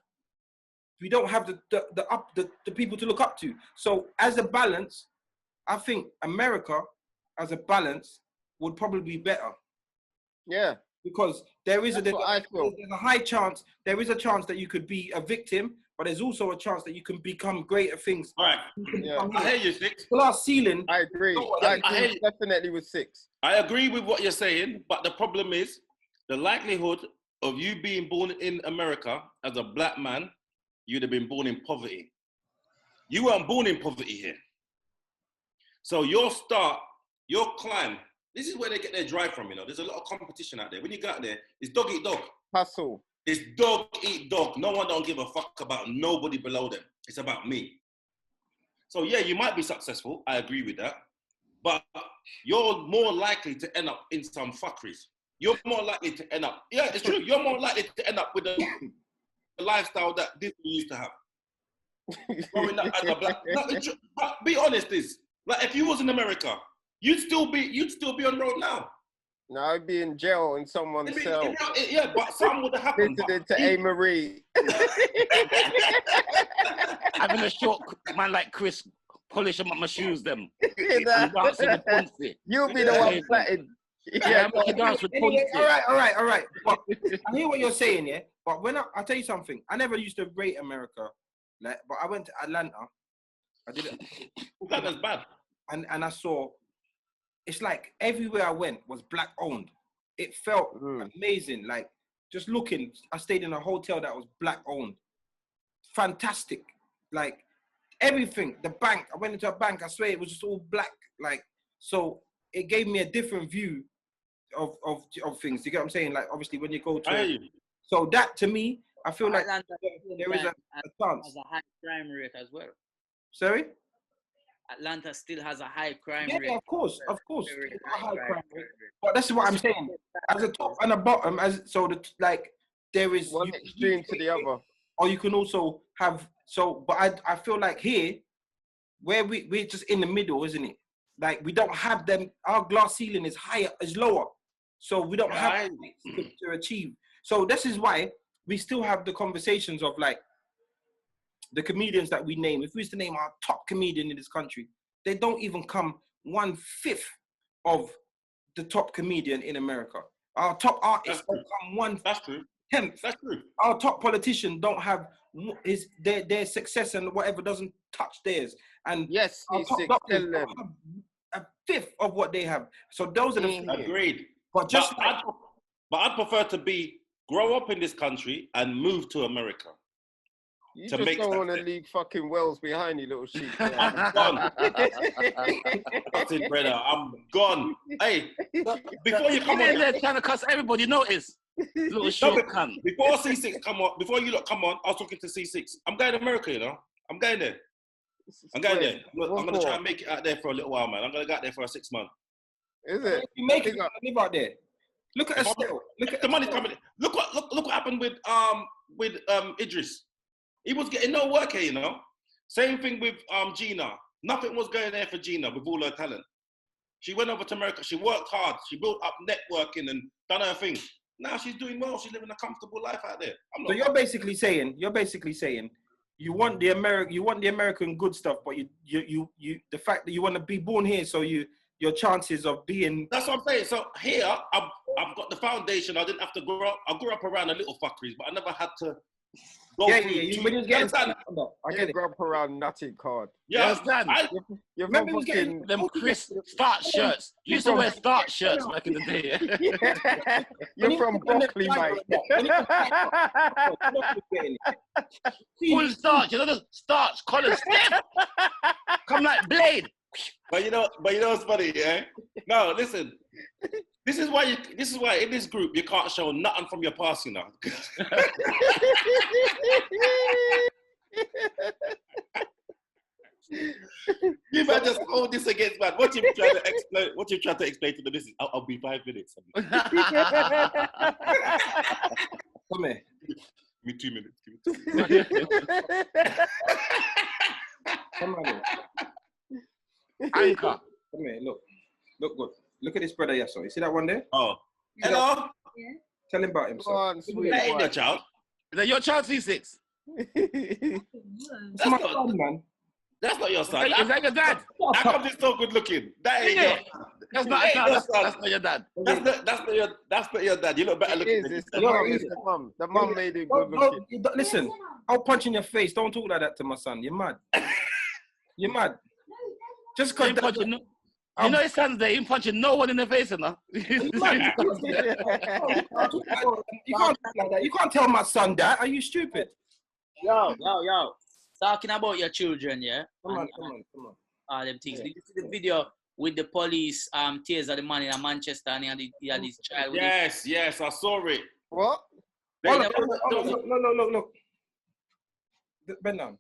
the people to look up to. So as a balance, I think America as a balance would probably be better. Yeah. Because there's a high chance, there is a chance that you could be a victim, but there's also a chance that you can become greater things. All right. I hear you, Six. Glass ceiling. I agree. I agree definitely with Six. I agree with what you're saying, but the problem is the likelihood of you being born in America as a black man, you'd have been born in poverty. You weren't born in poverty here. So your climb, This is where they get their drive from, you know. There's a lot of competition out there. When you go out there, it's dog eat dog. Hustle. It's dog eat dog. No one don't give a fuck about nobody below them. It's about me. So yeah, you might be successful. I agree with that. But you're more likely to end up in some fuckeries. You're more likely to end up, yeah, it's true. You're more likely to end up with the lifestyle that Dizzle used to have. Growing up as a black, no, but be honest, this like if you was in America, you'd still be on road now. No, I'd be in jail in someone's cell. Yeah, but something would have happened. Visited to A. Marie. Having a short man like Chris polishing up my shoes, them. You'll be the one flatted. Yeah, I'm dance with Ponce. All right. But I hear what you're saying, yeah. But when I'll tell you something, I never used to rate America, like, but I went to Atlanta. I did it. Atlanta's bad. And I saw, it's like everywhere I went was black owned. It felt amazing. Like just looking, I stayed in a hotel that was black owned. Fantastic. Like everything. The bank, I went into a bank. I swear it was just all black. Like so, it gave me a different view of things. You get what I'm saying? Like obviously when you go to, so that to me, I feel like there is a chance. Has a high crime rate as well. Sorry? Atlanta still has a high crime rate. Yeah, of course. A high crime rate. But that's what I'm saying. As a top and a bottom, there is one extreme to the other. Or you can also have but I feel like here, where we're just in the middle, isn't it? Like we don't have them. Our glass ceiling is lower, so we don't have to achieve. So this is why we still have the conversations of like the comedians that we name. If we used to name our top comedian in this country, they don't even come 1/5 of the top comedian in America. Our top artists don't come 1/10. That's true. Our top politician don't have their success and whatever doesn't touch theirs. And yes, our top doctors don't have 1/5 of what they have. So those are the agreed. But I'd prefer to grow up in this country and move to America. You just don't want to leave fucking Wells behind, you little sheep. I'm gone. That's it, brother. I'm gone. Hey, before you come on, they're trying to cuss everybody. Notice, little shit cunt. Before Ceesix come on, before you lot come on, I was talking to Ceesix. I'm going to America, you know. I'm going there. I'm going there. I'm going to try and make it out there for a little while, man. I'm going to go out there for 6 months. Is it? You make it live out there. Look at us still. Look at the money's coming. Look what happened with Idris. He was getting no work here, you know. Same thing with Gina. Nothing was going there for Gina with all her talent. She went over to America. She worked hard. She built up networking and done her thing. Now she's doing well. She's living a comfortable life out there. So you're basically saying you want the American good stuff, but you the fact that you want to be born here, so your chances of being. That's what I'm saying. So here I've got the foundation. I didn't have to grow up. I grew up around the little fuckeries, but I never had to. When you get I get it. Grew up around nutty card. Yeah, you're from fucking them Chris start shirts. You used to wear start shirts back in the day. You're from Broccoli, mate. Full starch, you know the starch, collar stiff. Come like Blade. But you know what's funny, yeah? No, listen. This is why in this group you can't show nothing from your past, you know. You might just hold this against man. What you trying to explain to the missus? I'll be 5 minutes. Come here. Give me 2 minutes. Come on here. Anchor. Come here, look good. Look at this brother, Yasso. You see that one there? Oh. Hello? Yeah. Tell him about himself. Go on, sweet that ain't your child. Is that your child, Ceesix? That's my son, man. That's not your son. Is that your dad? How come he's so good looking? That ain't your That's not a child. That's not your dad. That's not your dad. You look better looking. It's the mum. The mum made it good looking. Listen, I'll punch in your face. Don't talk like that to my son. You're mad. You're mad. Just because. You know his son's there, he punching no one in the face, enough. You can't talk like that. You can't tell my son that. Are you stupid? Yo. Talking about your children, yeah? Come on. All them things. Did you see the video with the police taser the man in Manchester and he had his child with him. Yes, I saw it. What? Look. Bend down.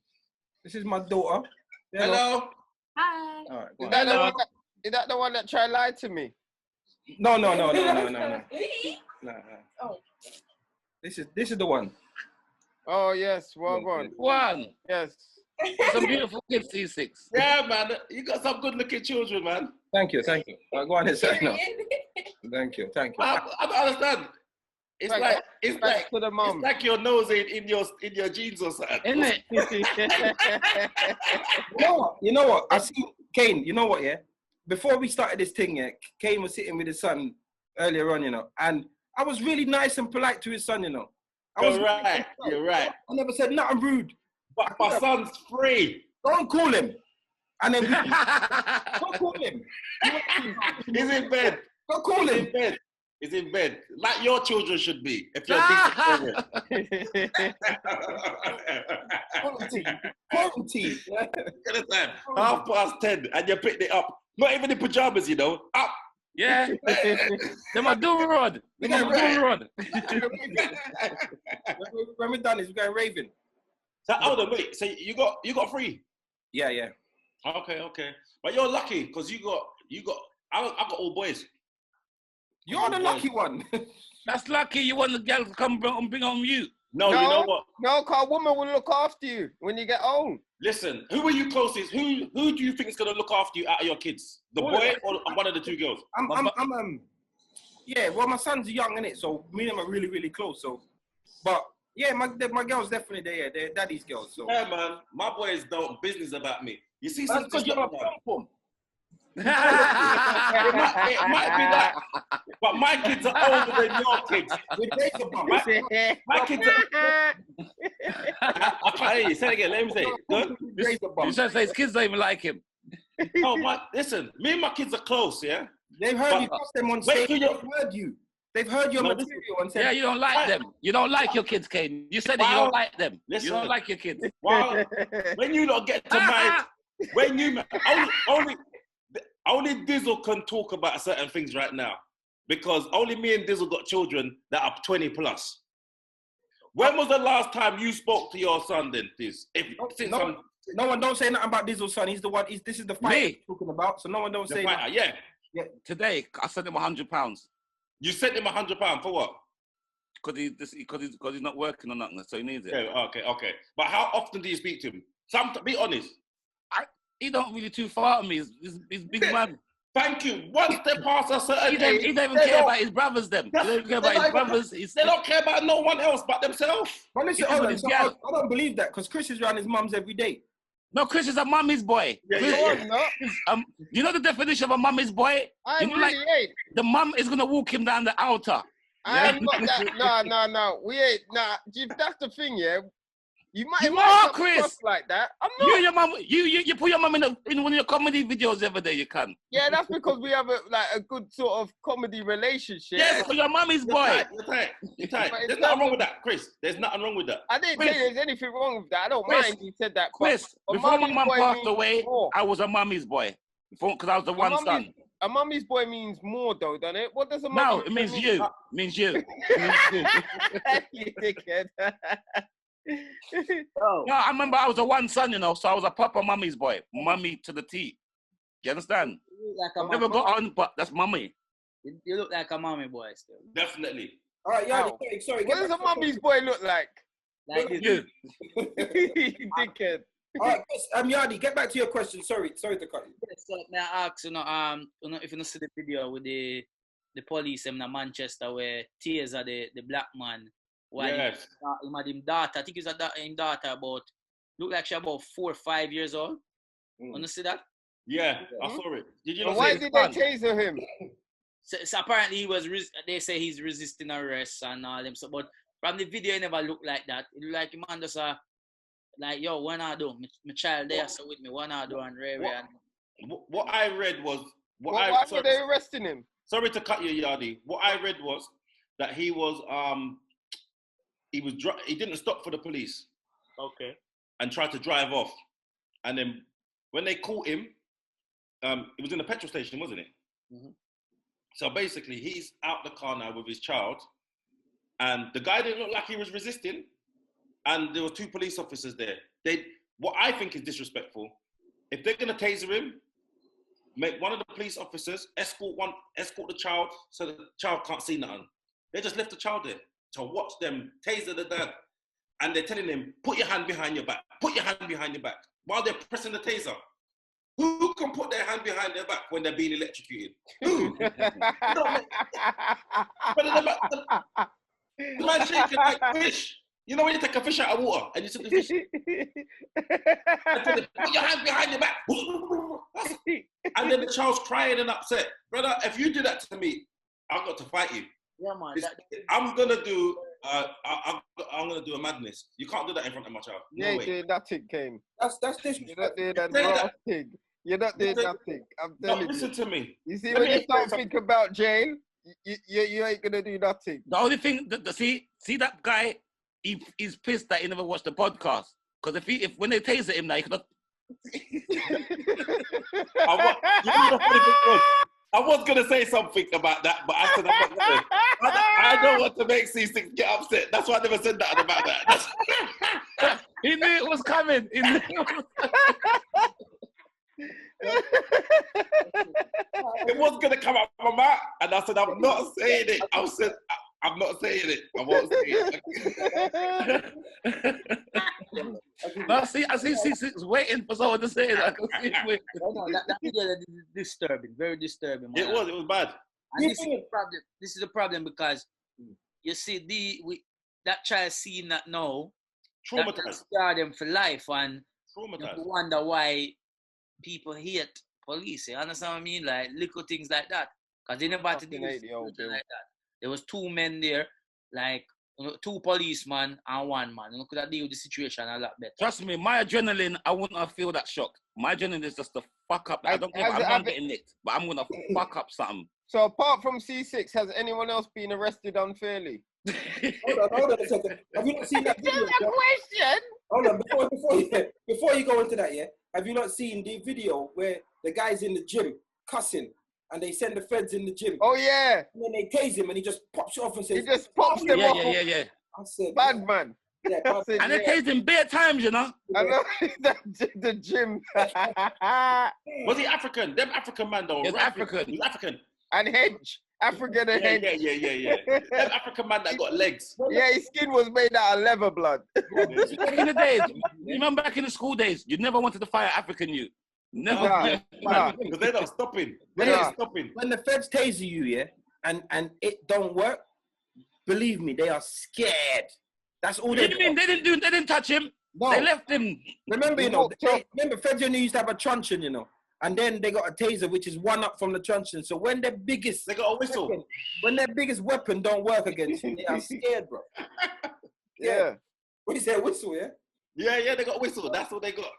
This is my daughter. Hello. Hi. All right, go Is on. that the one that tried to lie to me? No. No. Oh. This is the one. Oh yes, well gone. One. Yes. Some beautiful kids, Ceesix. Yeah, man. You got some good-looking children, man. Thank you. Go on inside now. Thank you. I don't understand. It's Right, like to the mum. it's like your nose in your jeans or something. Isn't it? You know what? I see Kane. You know what? Yeah. Before we started this thing, yeah, Kane was sitting with his son earlier on, and I was really nice and polite to his son, You're right. You're right. I never said nothing rude. But my son's free. Don't call him. And then don't call him. He's in bed. Don't call He's him. in bed. He's in bed. Like your children should be. If you're decent Quarantine. Understand? 10:30 and you picked it up. Not even in pajamas, Up. Yeah. Them a do-rod. Them a do-rod. When we're done, we're going raving. So hold on, wait. So you got free? Yeah. Okay. But you're lucky because I got all boys. You're the lucky one. That's lucky you want the girl to come bring on you. No, you know what? No, cause a woman will look after you when you get old. Listen, who are you closest? Who do you think is gonna look after you out of your kids? The boy or one of the two girls? Yeah. Well, my son's young, innit? So me and him are really, really close. So, but yeah, my girls definitely there. They're daddy's girls. So yeah, man, my boys don't business about me. You see, that's because you're a platform. it might be that, but my kids are older than your kids. My kids are. I can't hear you. Say it again. Let me say it. You should say his kids don't even like him. Oh, listen, me and my kids are close, yeah? They've heard you cross them on stage. They've heard you. They've heard your material and said, yeah, you don't like them. You don't like your kids, Kane. You said that you don't like them. Listen, you don't like your kids. Well, when you don't get to mind, when you only Dizzle can talk about certain things right now because only me and Dizzle got children that are 20 plus. When was the last time you spoke to your son then, Diz? No one don't say nothing about Dizzle's son. He's the one. This is the fight we're talking about. So no one don't say nothing. Yeah. Today, I sent him £100. You sent him £100 for what? Because he's not working or nothing, so he needs it. Yeah, okay. But how often do you speak to him? Be honest. He don't really too far to me. He's big man. Thank you. Once they pass a certain age, he don't even care about his brothers. Them. He don't even care about his brothers. They don't care about no one else but themselves. But listen, I don't believe that because Chris is around his mum's every day. No, Chris is a mummy's boy. You know the definition of a mummy's boy? The mum is gonna walk him down the altar. I ain't got that. No. We ain't. Nah, that's the thing, yeah. You are, Chris. Like that. I'm not. You and your mum. You put your mum in one of your comedy videos every day. You can. Yeah, that's because we have a good sort of comedy relationship. Yeah, because your mummy's boy. You're tight. There's nothing wrong with that, Chris. There's nothing wrong with that. I didn't say there's anything wrong with that. I don't mind you said that. Chris, before my mum passed away, I was a mummy's boy. Because I was the one son. A mummy's boy means more, though, doesn't it? What does a mummy's No, it means you. It means you. You dickhead. No, I remember I was a one son, so I was a proper mummy's boy. Mummy to the T. You understand? Like never got on, but that's mummy. You look like a mummy boy still. Definitely. All right, Yardie, sorry. What does a mummy's boy look like? Like you. You dickhead. All right, Yardie, get back to your question. Sorry to cut you. So may I ask, if you see the video with the police in Manchester where tears are the black man. While he had him daughter, I think he's him daughter about, look like she about 4 or 5 years old. You see that? Yeah, I saw it. Did you? Why did they taser him? So apparently he was. They say he's resisting arrest and all them. So, but from the video, it never looked like that. It looked like the man just like, yo, what I do? My child there, so with me, what I do and Ray. What I read was why were they arresting him? Sorry to cut you, Yardie. What I read was that he was he didn't stop for the police. Okay. And tried to drive off. And then when they caught him, it was in a petrol station, wasn't it? Mm-hmm. So basically, he's out the car now with his child, and the guy didn't look like he was resisting, and there were 2 police officers there. What I think is disrespectful, if they're gonna taser him, make one of the police officers escort the child so the child can't see nothing. They just left the child there to watch them taser the dad, and they're telling him, put your hand behind your back, put your hand behind your back, while they're pressing the taser. Who can put their hand behind their back when they're being electrocuted? Who? The man shaking like fish. You know when you take a fish out of water and you took the fish, and tell him, put your hand behind your back, and then the child's crying and upset. Brother, if you do that to me, I've got to fight you. Yeah, man. I'm gonna do a madness. You can't do that in front of my child. No You way. ain't doing nothing, Kane. That's You're not doing that Say that. raw thing. You're not doing nothing. I'm No, telling you. listen to me. You see, Let when me you start explain thinking about jail, you ain't gonna do nothing. The only thing that see that guy, he's pissed that he never watched the podcast. Because if when they taser him now, he could have. I was gonna say something about that, but I said I'm not gonna. I don't want to make Ceesix get upset. That's why I never said that about that. He knew it was coming. He knew it was It was gonna come out of my mouth, and I said I'm not saying it. I'm not saying it. I won't say it. No, I see Ceesix waiting for someone to say it. I can see him waiting. No, that video is disturbing, very disturbing. Man. It was bad. And this is the problem. This is the problem because you see that child seeing that now, that Traumatized. scar them for life, and you Traumatized. wonder why people hate police. You understand what I mean? Like little things like that, because they never had to deal with something like that. There was 2 men there, like 2 policemen and 1 man. You could have dealt with the situation a lot better. Trust me, my adrenaline, I wouldn't have feel that shock. My adrenaline is just to fuck up. I don't care if I'm getting nicked, but I'm gonna fuck up something. So apart from Ceesix, has anyone else been arrested unfairly? Hold on a second. Have you not seen that video? Question. Hold on, before you go into that, yeah? Have you not seen the video where the guy's in the gym cussing and they send the feds in the gym? Oh yeah. And then they tase him and he just pops it off and says, He just pops them off. Yeah. I said, Bad man. Yeah, bad man. And they tased him bare times, you know. I know the gym. Was he African? Them African man though. He's African. He's African. And Hedge. African and Hedge. Yeah. Them African man that got legs. Yeah, his skin was made out of leather blood. Back in the days, you remember back in the school days, you never wanted to fire African youth. Never. Nah. Because they're not stopping. When They're they- not stopping. When the feds taser you, yeah, and it don't work, believe me, they are scared. That's all What do they you mean? They didn't touch him. No. They left him. Remember, you He know, walked up. remember feds only used to have a truncheon, you know, and then they got a taser, which is 1 up from the truncheon. So when their biggest They got a whistle. weapon, when their biggest weapon don't work against you, they are scared, bro. Yeah. What is that whistle, yeah? Yeah, they got a whistle. That's what they got.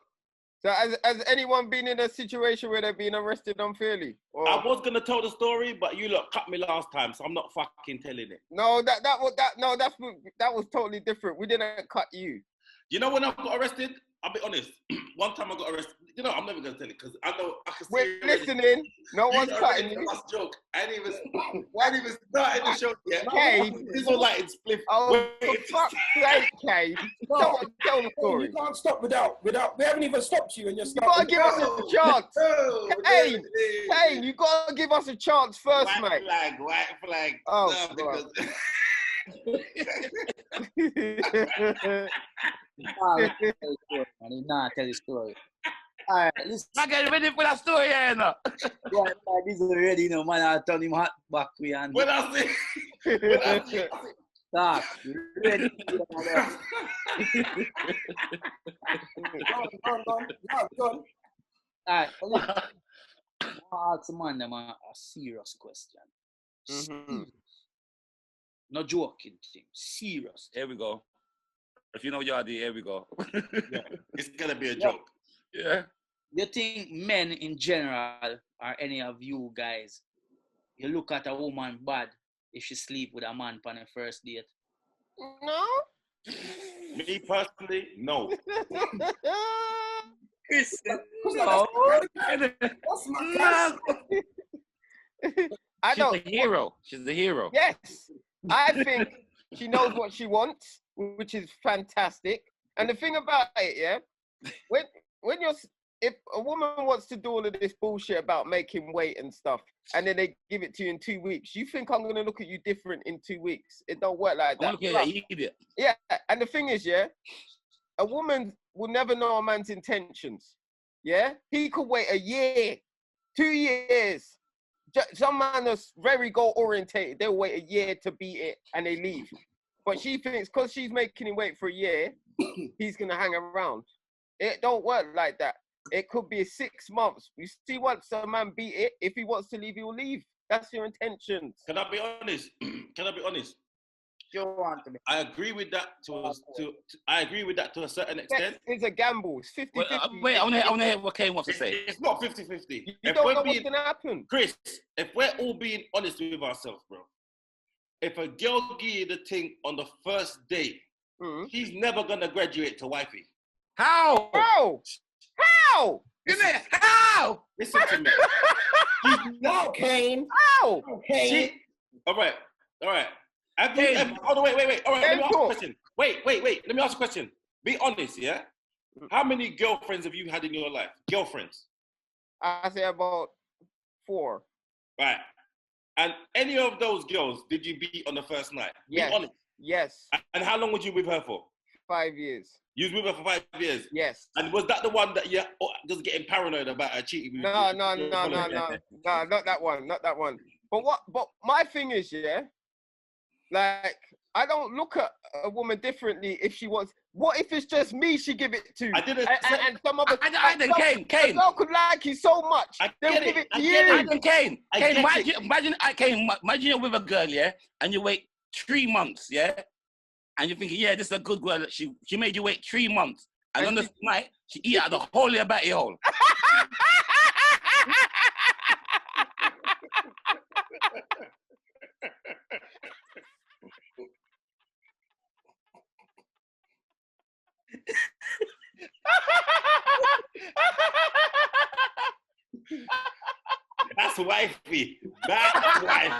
So has anyone been in a situation where they've been arrested unfairly? Or... I was gonna tell the story, but you lot cut me last time, so I'm not fucking telling it. No, that was totally different. We didn't cut you. You know when I got arrested? I'll be honest. One time I got arrested. You know, I'm never gonna tell it because I know I can see. We're listening. No one's cutting you. Last joke. I ain't even started the show yet. Kane. This all like it's spliff. Oh, Wait. for fuck's sake, Kane. Tell the story. You can't stop without. We haven't even stopped you, and you're You starting. gotta give us a chance. Oh, Kane, Kane, you gotta give us a chance first, white mate. flag. Oh, No, right. because Nah, tell the story. All right, listen. I get ready for that story, yeah, no. Yeah, this is already, you know, man. I'll turn him hot back we and when I say talk. Ready? Go on. All right, listen. I'll ask man them a serious question. Mhm. No joking thing. Serious. Here we go. If you know Yardie, here we go. it's gonna be a joke. Yeah. You think men in general, or any of you guys, you look at a woman bad if she sleep with a man on a first date? No. Me personally, no. Chris. No. She's a hero. She's a hero. Yes, I think she knows what she wants, which is fantastic. And the thing about it, yeah, if a woman wants to do all of this bullshit about making weight and stuff, and then they give it to you in 2 weeks, you think I'm gonna look at you different in 2 weeks? It don't work like that. I'm looking at you, idiot. Yeah, and the thing is, yeah, a woman will never know a man's intentions. Yeah, he could wait a year, 2 years. Some man is very goal orientated. They'll wait a year to beat it and they leave. But she thinks because she's making him wait for a year, he's gonna hang around. It don't work like that. It could be 6 months. You see, once a man beat it, if he wants to leave, he will leave. That's your intentions. Can I be honest? You want to be. I agree with that to a certain extent. It's a gamble. It's 50-50. Wait, I want to hear what Kane wants to say. It's not 50-50. You don't know what's going to happen. Chris, if we're all being honest with ourselves, bro, if a girl give you the thing on the first date, she's never going to graduate to wifey. How? How? Isn't it? How? Listen to me. No, Kane. How? Kane. All right. Have you ever, wait. All right, let me ask you a question. Wait. Let me ask you a question. Be honest, yeah? How many girlfriends have you had in your life? Girlfriends? I say about 4. Right. And any of those girls, did you beat on the first night? Yes. Be honest. Yes. And how long was you with her for? 5 years. You was with her for 5 years? Yes. And was that the one that you're just getting paranoid about her cheating with you? No, not that one. But my thing is, yeah, like, I don't look at a woman differently if she wants. What if it's just me she give it to? I didn't. And some other. Kane. A girl could like you so much. They'll give it to you. Kane, imagine you're with a girl, yeah, and you wait 3 months, yeah, and you're thinking, yeah, this is a good girl. She made you wait 3 months, and on the night she eat out the whole of your batty hole. That's wifey. That's wife.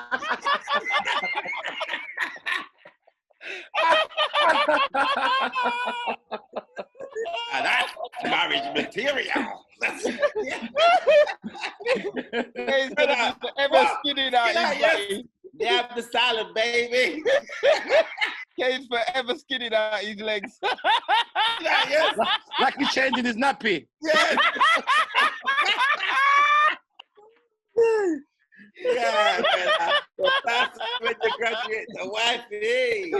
That's marriage material. He's gonna be forever skinny now. They have the salad, baby. Kane's forever skinny out his legs. Yes. Like he's changing his nappy. Yes. Yeah, man. That's when you graduate to wifey.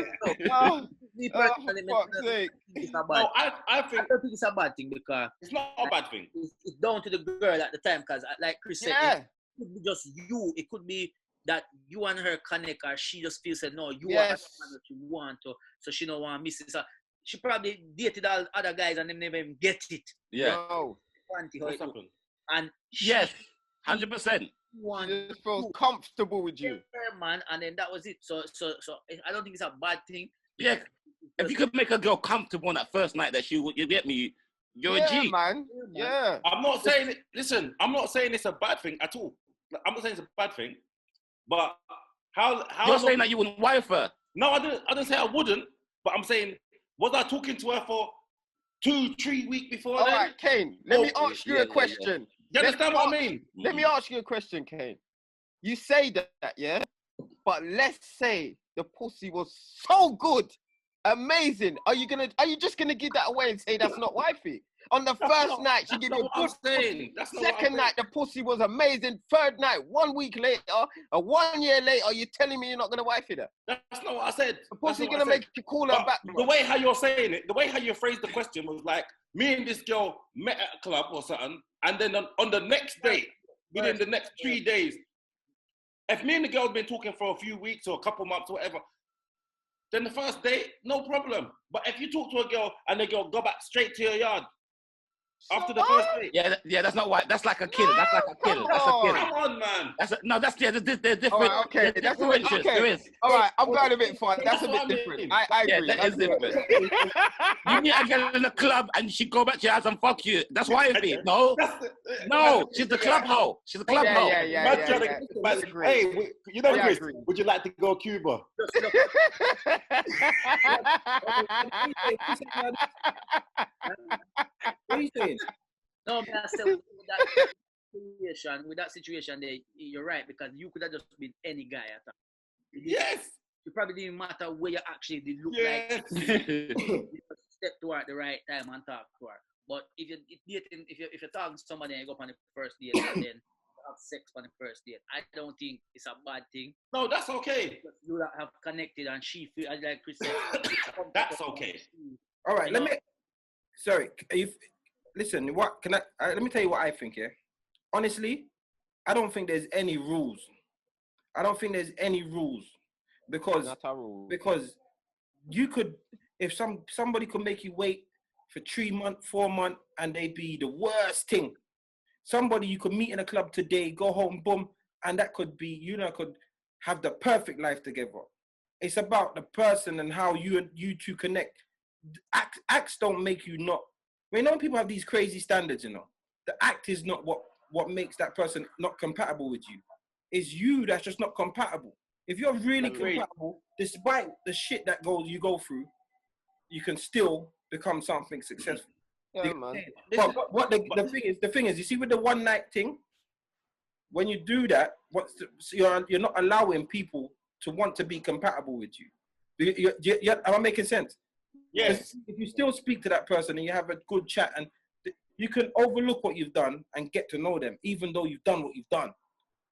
Me personally, for fuck's sake. it's a bad. No, I think I don't think it's a bad thing because it's not a bad thing. it's down to the girl at the time. Because, like Chris said, Yeah. it could be just you. It could be that you and her connect, or she just feels that no, you are the Yes. man that you want to, so she don't want to miss it. So she probably dated all other guys and them never even get it. Yeah. No. Auntie, how What's it look. happened? And she Yes. 100%. want She just feels comfortable with you. her man, and then that was it. So I don't think it's a bad thing. Yeah. If you could make a girl comfortable on that first night that you get me, you're Yeah, a G. man. Yeah. I'm not saying it. Listen, I'm not saying it's a bad thing at all. I'm not saying it's a bad thing. But how You're saying that you wouldn't wife her. No, I didn't say I wouldn't. But I'm saying, was I talking to her for 2-3 weeks before All then? right, Kane. Let me ask you a question. You understand what I mean? Let me ask you a question, Kane. You say that, yeah? But let's say the pussy was so good, amazing. Are you just gonna give that away and say that's not wifey? On the first night, she gave you a good pussy. Second night, the pussy was amazing. Third night, 1 week later, or 1 year later, you're telling me you're not gonna wifey that? That's not what I said. The pussy gonna make you call her back. The way how you're saying it, the way how you phrased the question was like, me and this girl met at a club or something, and then on the next day, within the next 3 days, if me and the girl have been talking for a few weeks or a couple months or whatever, then the first date, no problem. But if you talk to a girl and the girl go back straight to your yard, After the first date. Yeah, that's not why. That's like a kill. That's like a kill. That's a kill. Come on, man. They're different. All right, okay, They're that's a different. bit, okay. There is. All right, I'm going a bit far. That's a That's what bit I different. mean. I agree. Yeah, that is different. You meet a girl in the club and she go back to your house and fuck you. That's wifey. No, she's the club hoe. She's the club hoe. Yeah. Hey, you know, Chris, would you like to go Cuba? What are you saying? No, but I said with that situation, there, you're right, because you could have just been any guy at that. Yes. It probably didn't matter where you actually did look like. You just step to her at the right time and talk to her. But if you're talking to somebody and you go up on the first date and then have sex on the first date, I don't think it's a bad thing. No, that's okay. You have connected and she feel like Chris said. That's okay. All right, listen, what can let me tell you what I think here. Honestly, I don't think there's any rules. Because you could, if somebody could make you wait for 3 months, 4 months, and they be the worst thing. Somebody you could meet in a club today, go home, boom, and that could be, could have the perfect life together. It's about the person and how you two connect. Acts don't make you not. When people have these crazy standards, the act is not what makes that person not compatible with you. It's you that's just not compatible. If you're really compatible, despite the shit that you go through, you can still become something successful. Yeah, man. But the thing is, you see, with the one night thing, when you do that, you're not allowing people to want to be compatible with you. Am I making sense? Yes. If you still speak to that person and you have a good chat, and you can overlook what you've done and get to know them, even though you've done what you've done.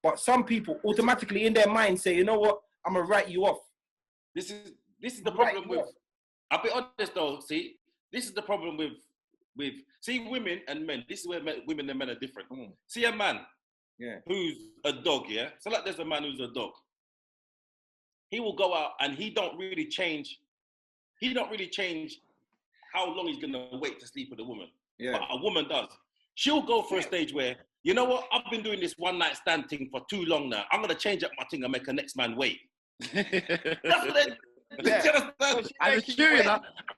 But some people automatically in their mind say, you know what, I'm gonna write you off. This is the problem with. I'll be honest though. See, this is the problem with women and men. This is where women and men are different. See a man, who's a dog, So like, there's a man who's a dog. He will go out and he don't really change how long he's gonna wait to sleep with a woman. But a woman does. She'll go for a stage where, you know what, I've been doing this one night stand thing for too long now. I'm gonna change up my thing and make a next man wait. That's what And it's true,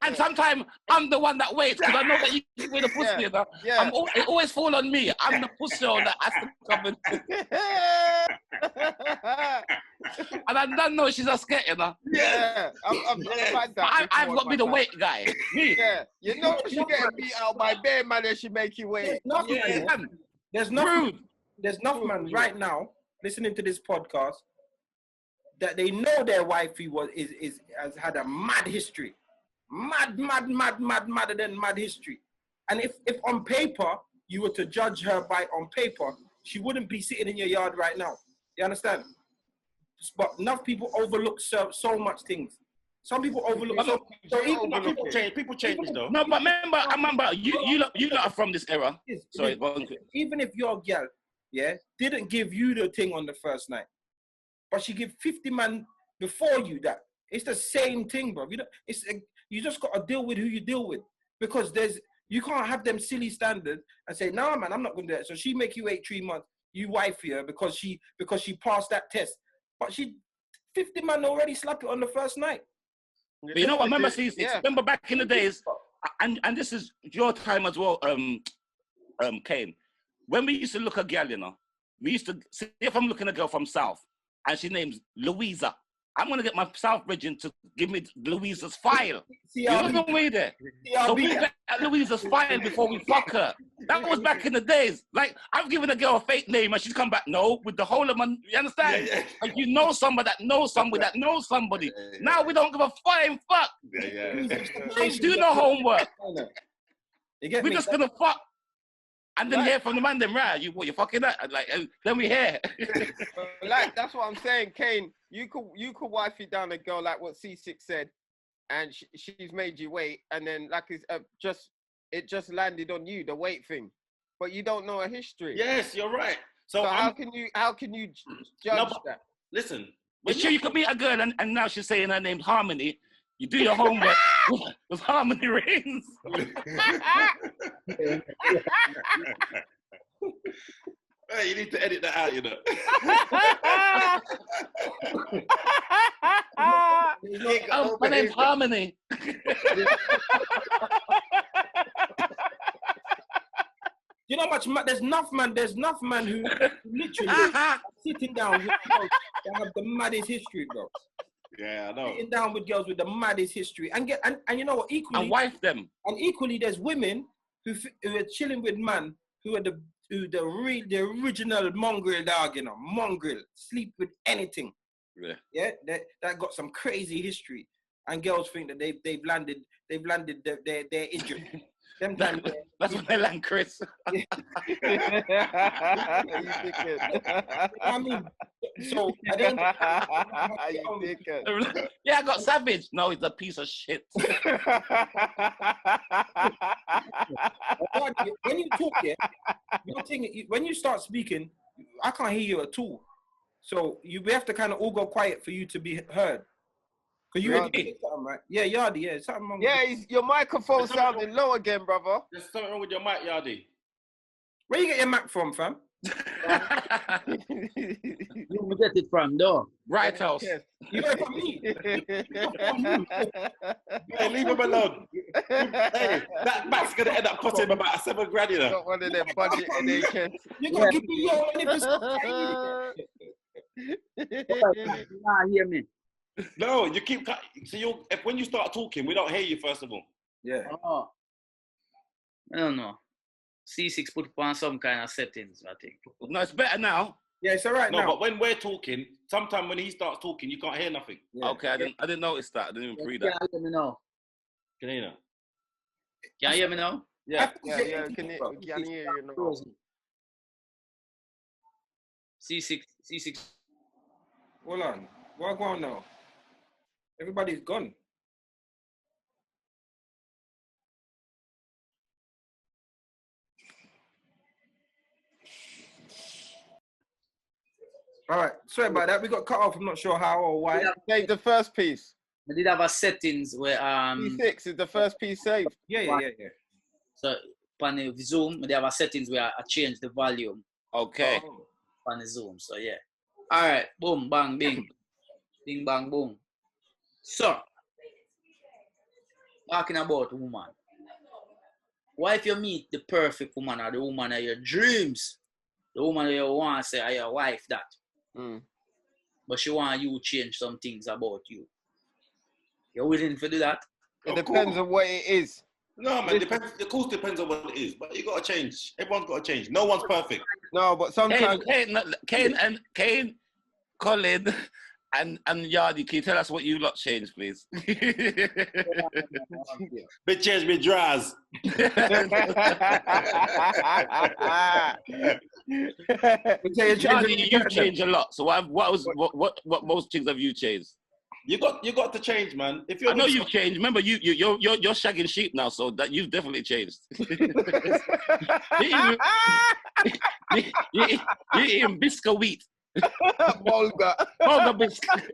And sometimes I'm the one that waits because I know that you give me the pussy, It always fall on me. I'm the pussy that has to come in. And I don't know she's a scared, Yeah, I've got to be the wait guy. Me. Yeah, you know she get beat out by bare man and she make you wait. There's enough man right now listening to this podcast that they know their wifey has had a mad history. Madder than mad history. And if on paper, you were to judge her on paper, she wouldn't be sitting in your yard right now. You understand? But enough people overlook so much things. Some people overlook. People change though. No, but remember, you lot are from this era. Sorry, even if your girl, didn't give you the thing on the first night, but she give 50 man before you that, it's the same thing, bro. You just got to deal with who you deal with, because you can't have them silly standards and say, no, man, I'm not going to do that. So she make you wait 3 months, you wife her because she passed that test, but 50 man already slapped it on the first night. But you know what? Remember, remember back in the days, and this is your time as well, Kane. When we used to look at a girl, we used to see if I'm looking at a girl from South, and she name's Louisa. I'm gonna get my South region to give me Louisa's file. You know the way there. So we get Louisa's file before we fuck her. That was back in the days. Like, I've given a girl a fake name and she's come back, no, with the whole of my, you understand? Like, you know somebody that knows somebody that knows somebody. Now we don't give a flying fuck. We do no homework. We're just gonna fuck. And then hear from the man, then, right, you fucking that? Like, then we hear. Like, that's what I'm saying, Kane. You could wifey down a girl like what Ceesix said, and she's made you wait, and then like it just landed on you, the wait thing, but you don't know her history. Yes, you're right. So how can you judge that? Listen, But sure, you could meet a girl and now she's saying her name's Harmony. You do your homework. Was Harmony Reigns? Hey, you need to edit that out, you know. My name's Harmony. You know how much there's enough man who literally sitting down with girls that have the maddest history, bro. Yeah, I know. Sitting down with girls with the maddest history and you know what, equally And wife them. And equally there's women who are chilling with man who are the original mongrel dog, you know, mongrel, sleep with anything. Yeah, that got some crazy history. And girls think that they've landed their injury. That's what they land, Chris. I mean, so I didn't. Yeah, I got savage. No, he's a piece of shit. When you talk, yeah, when you start speaking, I can't hear you at all. So we have to kind of all go quiet for you to be heard. Cause you something, right? Yeah, Yardie, yeah, something wrong. Yeah, your microphone sounding low again, brother. There's something wrong with your mic, Yardie. Where you get your Mac from, fam? You get it from, though. Right house. You got it from me. Hey, leave him alone. Hey, that Mac's gonna end up costing him about $7,000, you know. Got one of them budget NHS. You gotta give me your money for something. Nah, hear me. No, you keep cut. So when you start talking, we don't hear you first of all. Yeah. Oh. I don't know. Ceesix put on some kind of settings, I think. No, it's better now. Yeah, it's all right now. No, but when we're talking, sometimes when he starts talking, you can't hear nothing. Yeah. Okay, I didn't notice that. I didn't even read that. Can you hear me now? Can you hear? Can you hear me now? Yeah, can hear you now. Ceesix. Hold on. What's going on now? Everybody's gone. All right. Sorry about that. We got cut off. I'm not sure how or why. Save the first piece. I did have a settings where P6 is the first piece saved. Yeah. So on the Zoom, they have a settings where I change the volume Okay. on the Zoom. So yeah. All right. Boom, bang, bing. Bing, bang, boom. So, talking about woman. What if you meet the perfect woman or the woman of your dreams? The woman that you want to say are your wife that. But she want you to change some things about you. You're willing to do that? It depends on what it is. No, man, of course depends on what it is, but you got to change. Everyone's got to change. No one's perfect. No, but sometimes... Kane, Colin, and Yardie, can you tell us what you lot changed, please? Bitches with dras. Yardie, you've changed a lot. So what most things have you changed? You got to change, man. If I know you've changed. Remember, you're shagging sheep now, so that you've definitely changed. You're eating biscuit wheat. Bulgur biscuit.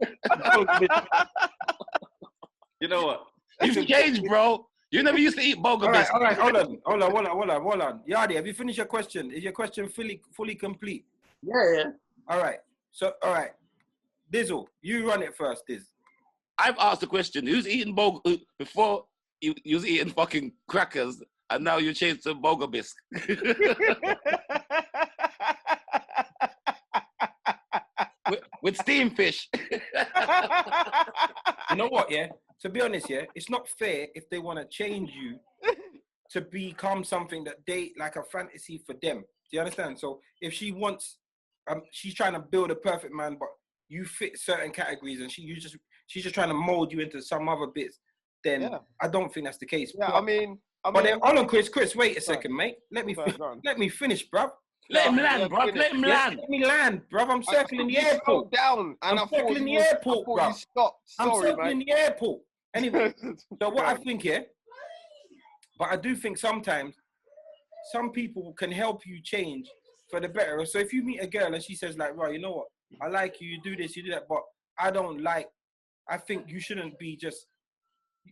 You know what? You've changed, bro. You never used to eat bulgur biscuit. All right, hold on. Yardie, have you finished your question? Is your question fully complete? Yeah. All right. So, all right. Dizzle, you run it first, Diz. I've asked the question, who's eating bulgur before you was eating fucking crackers and now you changed to bulgur biscuit? with steamed fish. You know what, yeah? To be honest, yeah, it's not fair if they want to change you to become something that they, like a fantasy for them. Do you understand? So if she wants, she's trying to build a perfect man, but you fit certain categories and she's just trying to mold you into some other bits, then I don't think that's the case. Yeah, but, then, hold on, Chris, wait a second, mate. Let me finish, bruv. Let him land, bruv. Let him land. Let me land, bruv. I'm circling the airport. Down, and I'm circling the airport, bruv. I'm circling the airport. Anyway, so what I think here, but I do think sometimes some people can help you change for the better. So if you meet a girl and she says like, right, you know what? I like you, you do this, you do that, but I don't like, I think you shouldn't be just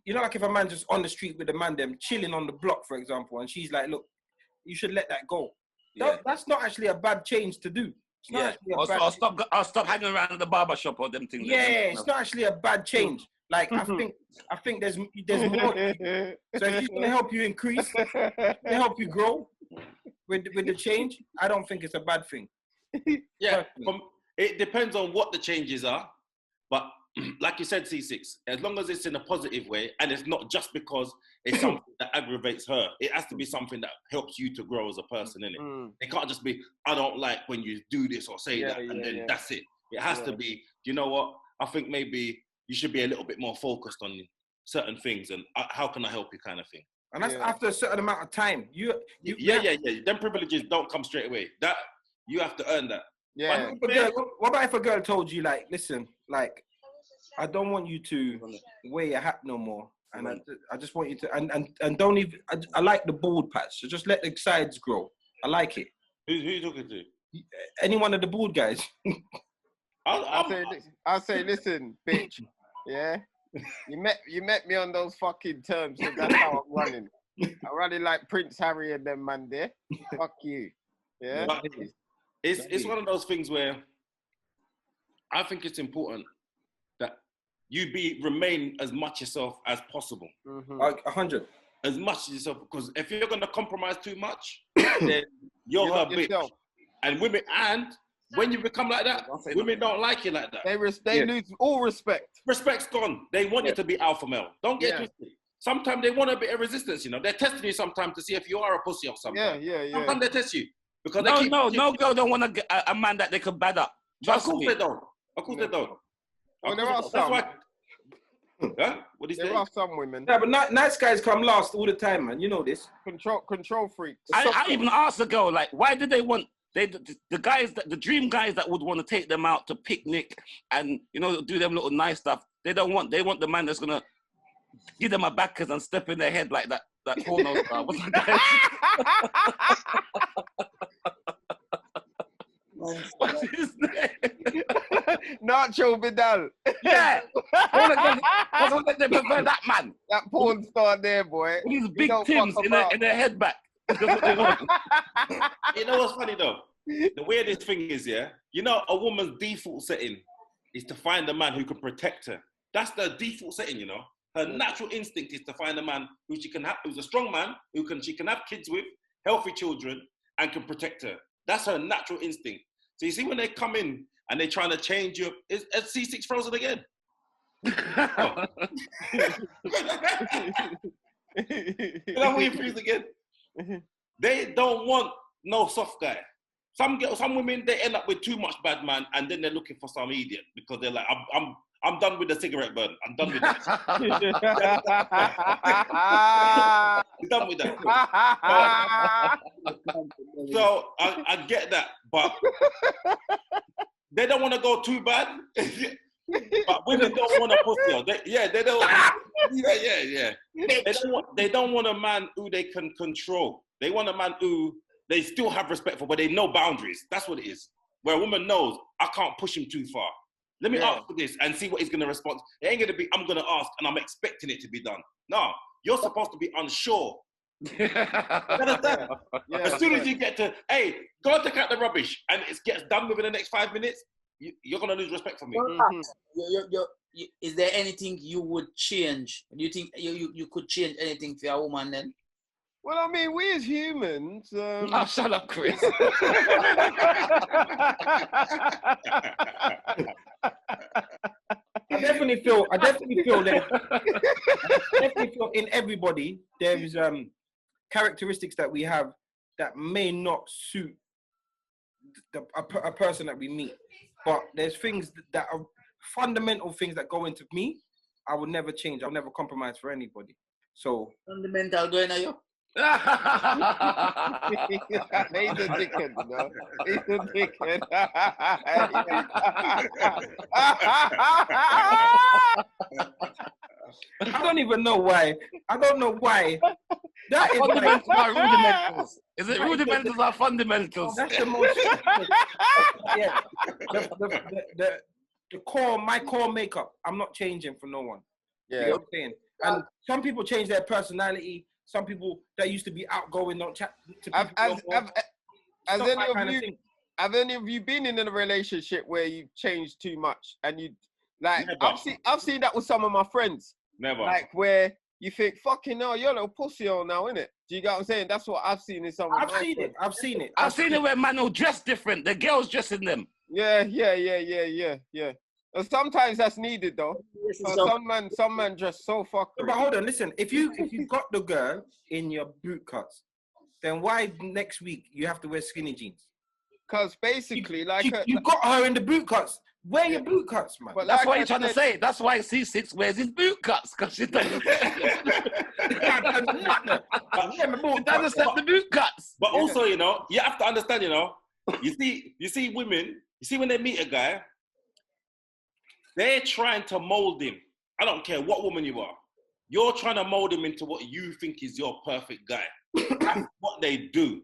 you know, like if a man just on the street with a man, them chilling on the block, for example, and she's like, look, you should let that go. Yeah. That's not actually a bad change to do. It's not actually a bad I'll stop hanging around in the barber shop or them things. Yeah, it's not actually a bad change. Like I think there's more. So if she's gonna help you increase, help you grow with the change, I don't think it's a bad thing. Yeah, it depends on what the changes are, but like you said, Ceesix, as long as it's in a positive way and it's not just because it's something that aggravates her, it has to be something that helps you to grow as a person, innit? It can't just be, I don't like when you do this or say that, and then that's it. It has to be, you know what? I think maybe you should be a little bit more focused on certain things and how can I help you kind of thing. And that's after a certain amount of time. Them privileges don't come straight away. That you have to earn that. Yeah. What about if a girl told you, like, listen, like, I don't want you to wear your hat no more, and I just want you to, and don't even. I like the bald patch, so just let the sides grow. I like it. Who you talking to? Any one of the bald guys. I'll say, listen, bitch. Yeah, you met me on those fucking terms, so that's how I'm running. I'm running like Prince Harry and them man there. Fuck you. Yeah. But it's one of those things where I think it's important that you remain as much yourself as possible. 100. As much as yourself, because if you're gonna compromise too much, then you're a bitch. And women, and when you become like that, women don't like you like that. They lose all respect. Respect's gone. They want you to be alpha male. Don't get twisted. Sometimes they want a bit of resistance, you know. They're testing you sometimes to see if you are a pussy or something. Yeah. Sometimes they test you. Because no girl don't want a man that they could bad up. Trust me. They don't. Of course they don't. Well, there are some. Huh? What do you say? There are some women. Yeah, but nice guys come last all the time, man. You know this. Control freaks. I even asked the girl, like, why did they want the dream guys that would want to take them out to picnic and, you know, do them little nice stuff. They want the man that's gonna give them a backers and step in their head like that porno star. What's that? What's his name? Nacho Vidal. Yeah. They prefer that man. That porn star there, boy. With his big Tims in their head back. You know what's funny though? The weirdest thing is, you know, a woman's default setting is to find a man who can protect her. That's the default setting, you know. Her natural instinct is to find a man who she can have, who's a strong man, she can have kids with, healthy children, and can protect her. That's her natural instinct. So you see when they come in and they're trying to change you, is Ceesix frozen again? Oh. You know when you freeze again? They don't want no soft guy. Some women, they end up with too much bad man, and then they're looking for some idiot because they're like, I'm done with the cigarette burn. I'm done with that. I'm done with that. So I get that, but they don't want to go too bad. But women don't want a pussy. They don't. They don't want a man who they can control. They want a man who they still have respect for, but they know boundaries. That's what it is. Where a woman knows, I can't push him too far. Let me ask for this and see what he's going to respond. It ain't going to be, I'm going to ask and I'm expecting it to be done. No, you're supposed to be unsure. Understand? As soon as you get to, hey, go and take out the rubbish and it gets done within the next 5 minutes, you're going to lose respect for me. Is there anything you would change? Do you think you could change anything for a woman then? Well, I mean, we as humans... Oh, shut up, Chris. I definitely feel in everybody there's characteristics that we have that may not suit a person that we meet. But there's things that are fundamental things that go into me. I would never change. I'll never compromise for anybody. So fundamental going on you. He's a dickhead, you know. He's a dickhead. I don't even know why. I don't know why. That is fundamentals are rudimentals. Is it rudimentals or fundamentals? That's the most. Yeah. The core, my core makeup. I'm not changing for no one. Yeah. You know what I'm saying? And some people change their personality. Some people that used to be outgoing don't chat to people. Have any of you been in a relationship where you've changed too much and you like? Never. I've seen that with some of my friends. Never. Like where you think, fucking hell, you're a little pussy hole now, innit? Do you get what I'm saying? That's what I've seen in some of my friends. I've seen it. I've seen it where man will dress different. The girls dressing them. Yeah. And sometimes that's needed though. Some man dress so fucking. But hold on, listen. If you got the girl in your boot cuts, then why next week you have to wear skinny jeans? Because basically, you got her in the boot cuts. Wear your boot cuts, man. But that's what you're trying to say. That's why Ceesix wears his boot cuts, because she doesn't accept the boot cuts. But also, you know, you have to understand, you know, you see women, you see when they meet a guy, they're trying to mold him. I don't care what woman you are. You're trying to mold him into what you think is your perfect guy. That's what they do.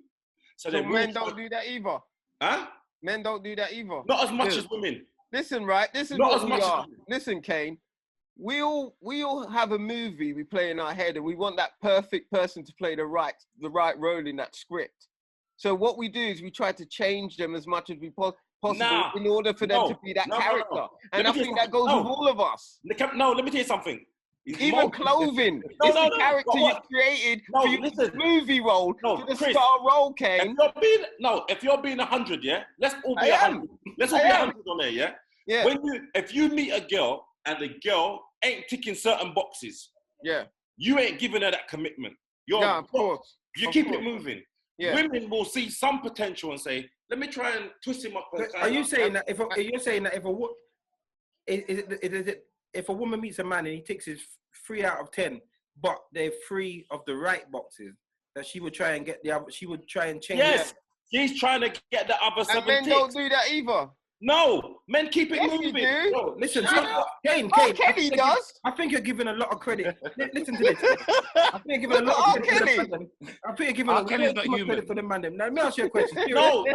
So men don't do that either. Huh? Men don't do that either. Not as much as women. Listen, right? This is Not what as we much are. as Listen, Kane. We all have a movie we play in our head, and we want that perfect person to play the right role in that script. So what we do is we try to change them as much as we possible in order for them to be that character. No. And I think that goes with all of us. No, let me tell you something. Even clothing. It's the character you created for your movie role, for the Chris, star role, Kane. If you're being 100, yeah? Let's all be 100. Let's all be 100 on there, yeah? Yeah. If you meet a girl and the girl ain't ticking certain boxes, yeah, you ain't giving her that commitment. Of course. You keep it moving. Yeah. Women will see some potential and say, let me try and twist him up. Are you saying that if a woman meets a man and he ticks his 3 out of 10, but they're 3 of the right boxes, that she would try and get the other, she would try and change? Yes, she's trying to get the other 7 men ticks. don't do that either. No, men keep it moving. You do. No, listen, Kane, Kenny does. I think you're giving a lot of credit. Listen to this. I think you're giving a lot of credit. I think you're giving a lot of credit for the man. Now, let me ask you a question. No.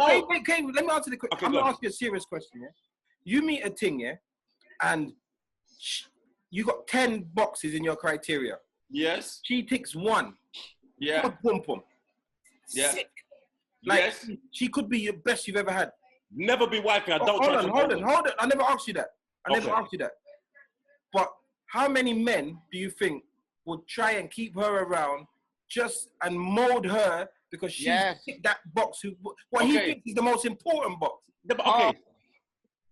Kane, let me answer the question. I'm going to ask you a serious question. Yeah? You meet a thing, yeah, and you got 10 boxes in your criteria. Yes. She ticks 1. Yeah. Pum pum. Yeah. Sick. Like, yes. She could be your best you've ever had. Never be wifey. I don't Hold on. I never asked you that. But how many men do you think would try and keep her around just and mold her because she's ticked that box? He thinks is the most important box.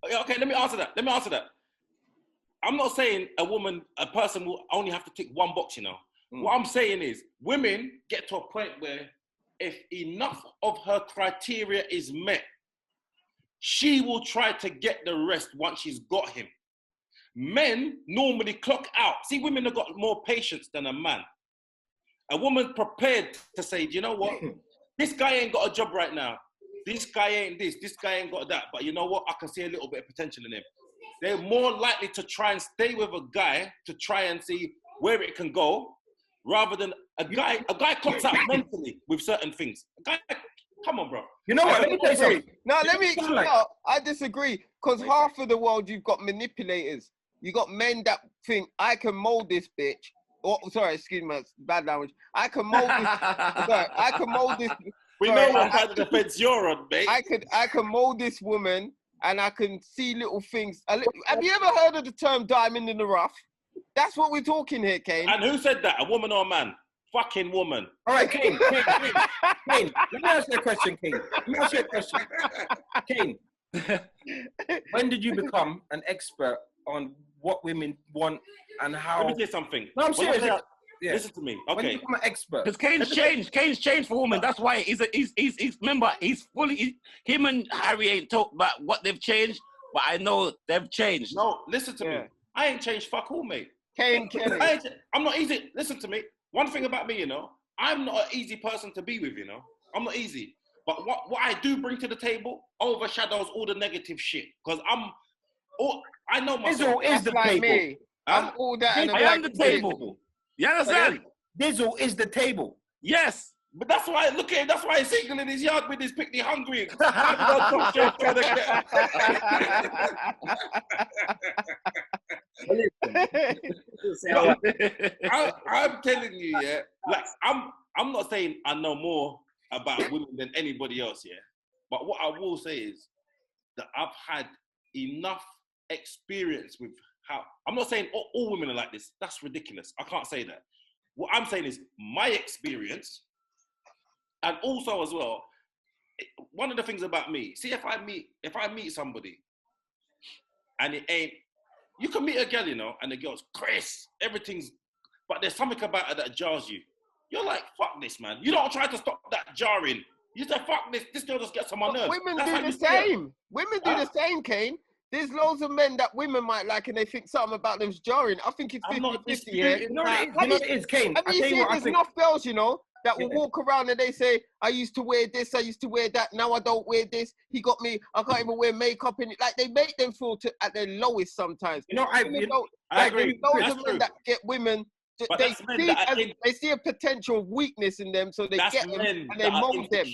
Okay, let me answer that. I'm not saying a person will only have to tick 1 box, you know. What I'm saying is women get to a point where if enough of her criteria is met, she will try to get the rest once she's got him. Men normally clock out. See, women have got more patience than a man. A woman prepared to say, you know what? This guy ain't got a job right now. This guy ain't this. This guy ain't got that. But you know what? I can see a little bit of potential in him. They're more likely to try and stay with a guy to try and see where it can go, rather than a guy clocks out mentally with certain things. A guy, come on, bro. You know what? Let me tell you something. No, I disagree. Because half of the world, you've got manipulators. You got men that think, I can mold this bitch. Excuse me, bad language. I can mold this. We know what kind of defense you're on, mate. I can mold this woman, and I can see little things. Have you ever heard of the term diamond in the rough? That's what we're talking here, Kane. And who said that? A woman or a man? Fucking woman. All right, Kane. Let me ask you a question, Kane. When did you become an expert on what women want and how? Let me tell you something. No, I'm serious. Listen to me. Okay. When you become an expert. Because Kane's changed. Kane's changed for women. That's why he's remember, he's fully, him and Harry ain't talked about what they've changed, but I know they've changed. No, listen to me. I ain't changed fuck all, mate. Kane. I'm not easy. Listen to me. One thing about me, you know, I'm not an easy person to be with, you know. I'm not easy. But what I do bring to the table overshadows all the negative shit. Because I know myself. Dizzle is the table. Me. I'm all that. I am the table. You understand? Dizzle is the table. Yes. But that's why, look at him, that's why he's single in his yard with his picnic hungry. I'm telling you, yeah. Like I'm not saying I know more about women than anybody else, yeah. But what I will say is that I've had enough experience with how. I'm not saying all women are like this. That's ridiculous. I can't say that. What I'm saying is my experience, and also as well, one of the things about me. See, if I meet somebody, and it ain't. You can meet a girl, you know, and the girl's Chris. Everything's, but there's something about her that jars you. You're like, fuck this, man. You don't try to stop that jarring. You say, fuck this. This girl just gets on my nerves. Women do the same. Women do the same, Kane. There's loads of men that women might like and they think something about them's jarring. I think it's 50-50, yeah? You know what it is, Kane? I mean, there's enough girls, you know, that will walk around and they say, I used to wear this, I used to wear that, now I don't wear this. He got me, I can't even wear makeup in it. Like, they make them feel at their lowest sometimes. You know, I agree. Loads of men that get women, they see a potential weakness in them, so they get them and they mold them.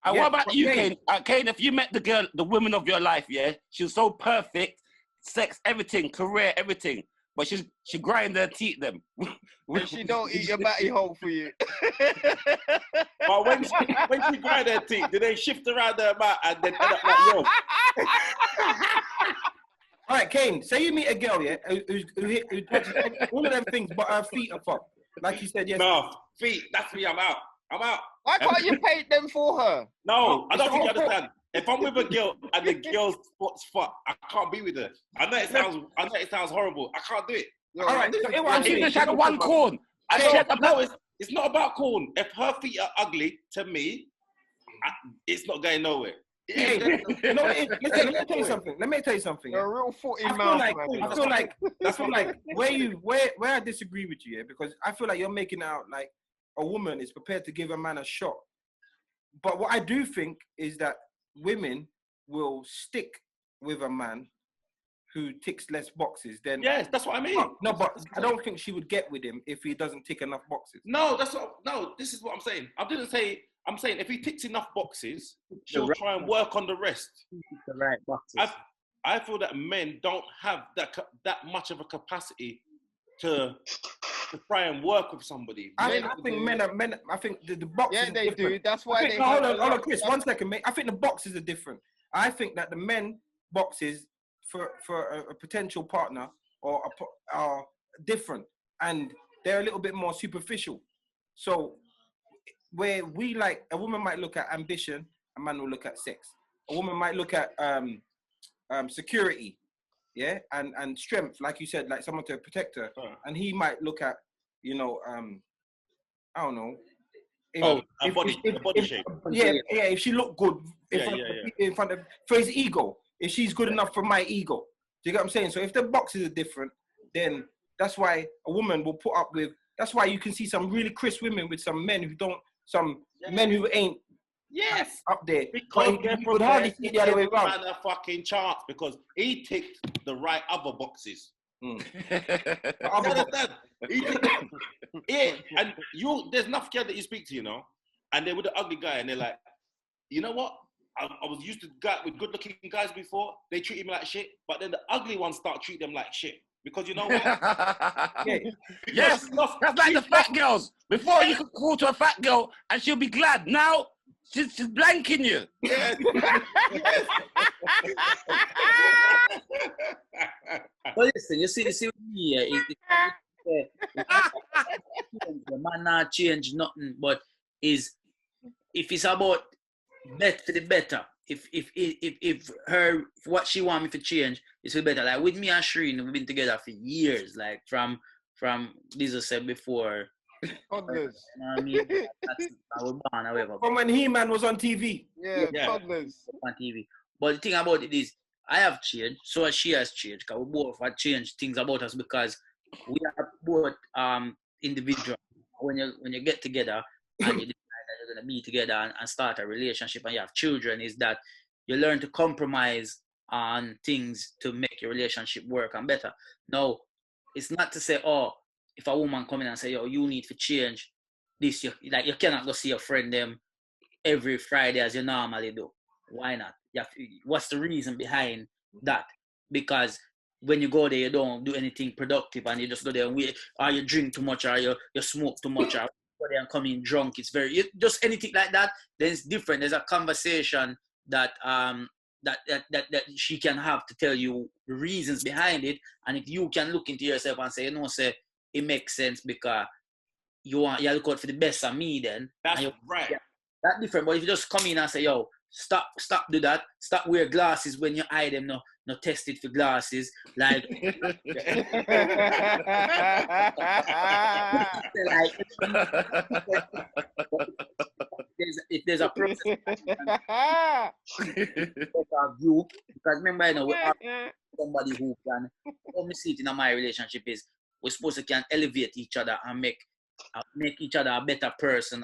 What about you, Kane? Kane, if you met the girl, the woman of your life, yeah, she was so perfect, sex, everything, career, everything, but she grind her teeth them. And she don't eat your batty hole for you. But when she grind her teeth, do they shift around her mouth and then end up like yo? All right, Kane, say you meet a girl, yeah, who touches all of them things, but her feet are fucked. Like you said, yes. No, feet, that's me, I'm out. Why can't you paint them for her? No, I don't think you understand. If I'm with a girl and the girl's spot's fucked, I can't be with her. I know it sounds horrible. I can't do it. All right, She just had one corn. It's not about corn. If her feet are ugly, to me, it's not going nowhere. Hey, listen, let me tell you something. You're a real footy mouth, man. I feel like where I disagree with you, yeah, because I feel like you're making out like a woman is prepared to give a man a shot. But what I do think is that women will stick with a man who ticks less boxes than... Yes, that's what I mean. No, but I don't think she would get with him if he doesn't tick enough boxes. No, this is what I'm saying. I'm saying if he ticks enough boxes, she'll try and work on the rest. The right boxes. I feel that men don't have that much of a capacity to try and work with somebody. I think men. I think the boxes. Yeah, they do. That's why they. Hold on, Chris. 1 second, mate. I think the boxes are different. I think that the men boxes for a potential partner are different, and they're a little bit more superficial. So where we like a woman might look at ambition, a man will look at sex. A woman might look at security. Yeah, and strength, like you said, like someone to protect her, and he might look at, you know, I don't know. A body shape. Yeah, if she look good in front of for his ego, if she's good enough for my ego, do you get what I'm saying? So if the boxes are different, then that's why a woman will put up with. That's why you can see some really crisp women with some men who don't, men who ain't. Yes, up there. Because you would hardly see the other way around. Man, a fucking chance because he ticked the right other boxes. Understand? And there's enough girl that you speak to, you know, and they're with the ugly guy, and they're like, you know what? I was used to with good-looking guys before. They treated me like shit, but then the ugly ones start treating them like shit. Because you know what? Yes, that's like the fat girls. Before you could call to a fat girl and she'll be glad. Now she's blanking you. Yes. But listen, you see with me, the man not change nothing, but if it's about for the better. If what she want me to change is for better. Like with me and Shreen, we've been together for years. Like from Dizzle said before. You know what I mean? That's our bond, however. From when He-Man was on TV. Yeah, toddlers. On TV. But the thing about it is, I have changed, so as she has changed. Because we both have changed things about us because we are both individual. When you get together and you you're going to be together and start a relationship and you have children, is that you learn to compromise on things to make your relationship work and better. Now, it's not to say, if a woman come in and say, yo, you need to change this, you cannot go see your friend them every Friday as you normally do. Why not? What's the reason behind that? Because when you go there, you don't do anything productive, and you just go there and wait, or you drink too much, or you smoke too much, or you go there and come in drunk. It's just anything like that. Then it's different. There's a conversation that that she can have to tell you the reasons behind it, and if you can look into yourself and say, you know, say it makes sense because you look out for the best of me, then that's right. Yeah, that's different. But if you just come in and say, yo, stop do that, stop wear glasses when you eye them, no test it for glasses, like if there's a process view, because remember, you know, we are somebody who can, what we see it in my relationship is we're supposed to can elevate each other and make each other a better person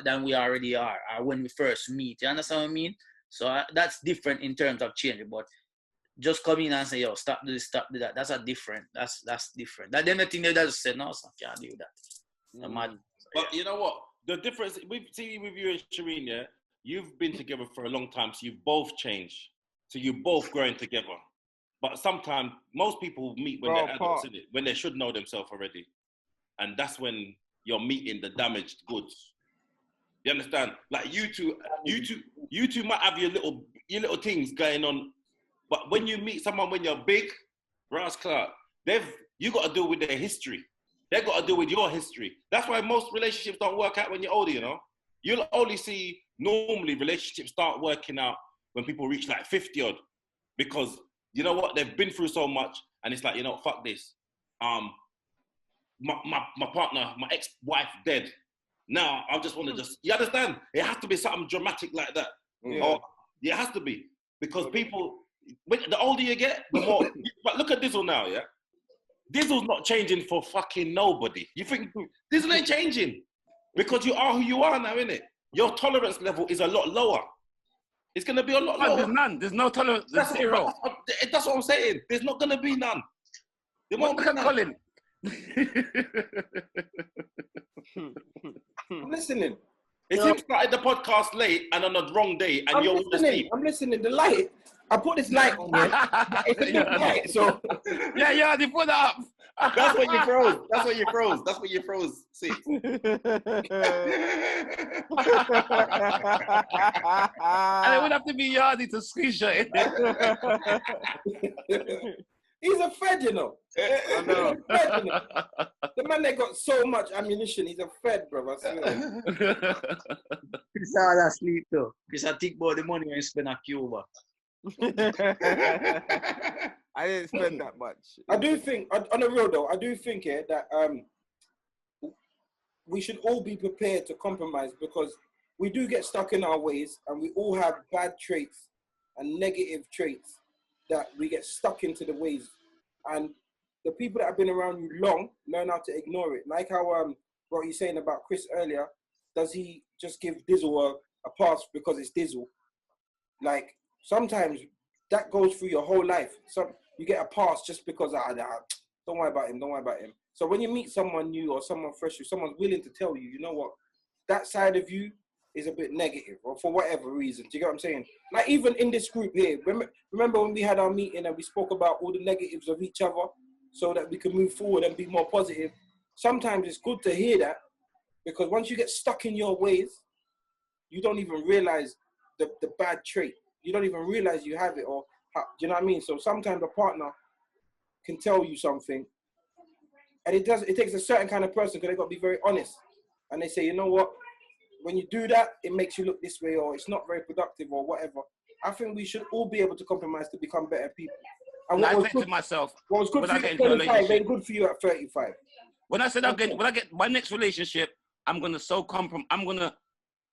than we already are, or when we first meet. You understand what I mean? So that's different in terms of change. But just come in and say, yo, stop do this, stop do that. That's different. That's different. That them the thing they just say, no, I can't do that. So, but you know what? The difference with you and Shireen, yeah, you've been together for a long time, so you've both changed. So you're both growing together. But sometimes most people meet when they're adults, in it, when they should know themselves already. And that's when you're meeting the damaged goods. You understand? Like you two might have your little things going on, but when you meet someone when you're big, Ras Clark, you got to deal with their history. They got to deal with your history. That's why most relationships don't work out when you're older. You know, you'll only see normally relationships start working out when people reach like 50 odd, because you know what, they've been through so much, and it's like, you know, fuck this. My partner, my ex-wife dead. Now I just want to you understand? It has to be something dramatic like that. Yeah. Or it has to be, because people, the older you get, the more. But look at Dizzle now, yeah. Dizzle's not changing for fucking nobody. You think Dizzle ain't changing because you are who you are now, innit? Your tolerance level is a lot lower. It's gonna be a lot lower. There's none. There's no tolerance. There's zero. That's what I'm saying. There's not gonna be none. There won't be none. Colin. I'm listening. It's him started the podcast late and on the wrong day, and you're asleep. I'm listening. The light. I put this light on here. It's a new light, so yeah, they put that up. That's what you froze. That's what you froze. That's what you froze. See. And it would have to be Yardie to screenshot it. He's a Fed, you know. I know. Fed, you know. The man that got so much ammunition, he's a Fed, bro. I swear. Chris all asleep though. Chris, I think about the money I spend at Cuba. I didn't spend that much. I do think, on the real though, I do think that we should all be prepared to compromise, because we do get stuck in our ways, and we all have bad traits and negative traits that we get stuck into the ways. And the people that have been around you long learn how to ignore it. Like how what you're saying about Chris earlier, does he just give Dizzle a pass because it's Dizzle? Like, sometimes that goes through your whole life. So you get a pass just because, don't worry about him, don't worry about him. So when you meet someone new or someone fresh, someone's willing to tell you, you know what, that side of you is a bit negative, or for whatever reason. Do you get what I'm saying? Like, even in this group here, remember when we had our meeting and we spoke about all the negatives of each other so that we can move forward and be more positive? Sometimes it's good to hear that, because once you get stuck in your ways, you don't even realize the bad trait. You don't even realize you have it, or do you know what I mean? So sometimes a partner can tell you something, and it takes a certain kind of person, because they got to be very honest. And they say, you know what? When you do that, it makes you look this way, or it's not very productive, or whatever. I think we should all be able to compromise to become better people. And I think to myself, what was good for you at 25 ain't good for you at 35. When I said when I get my next relationship, I'm gonna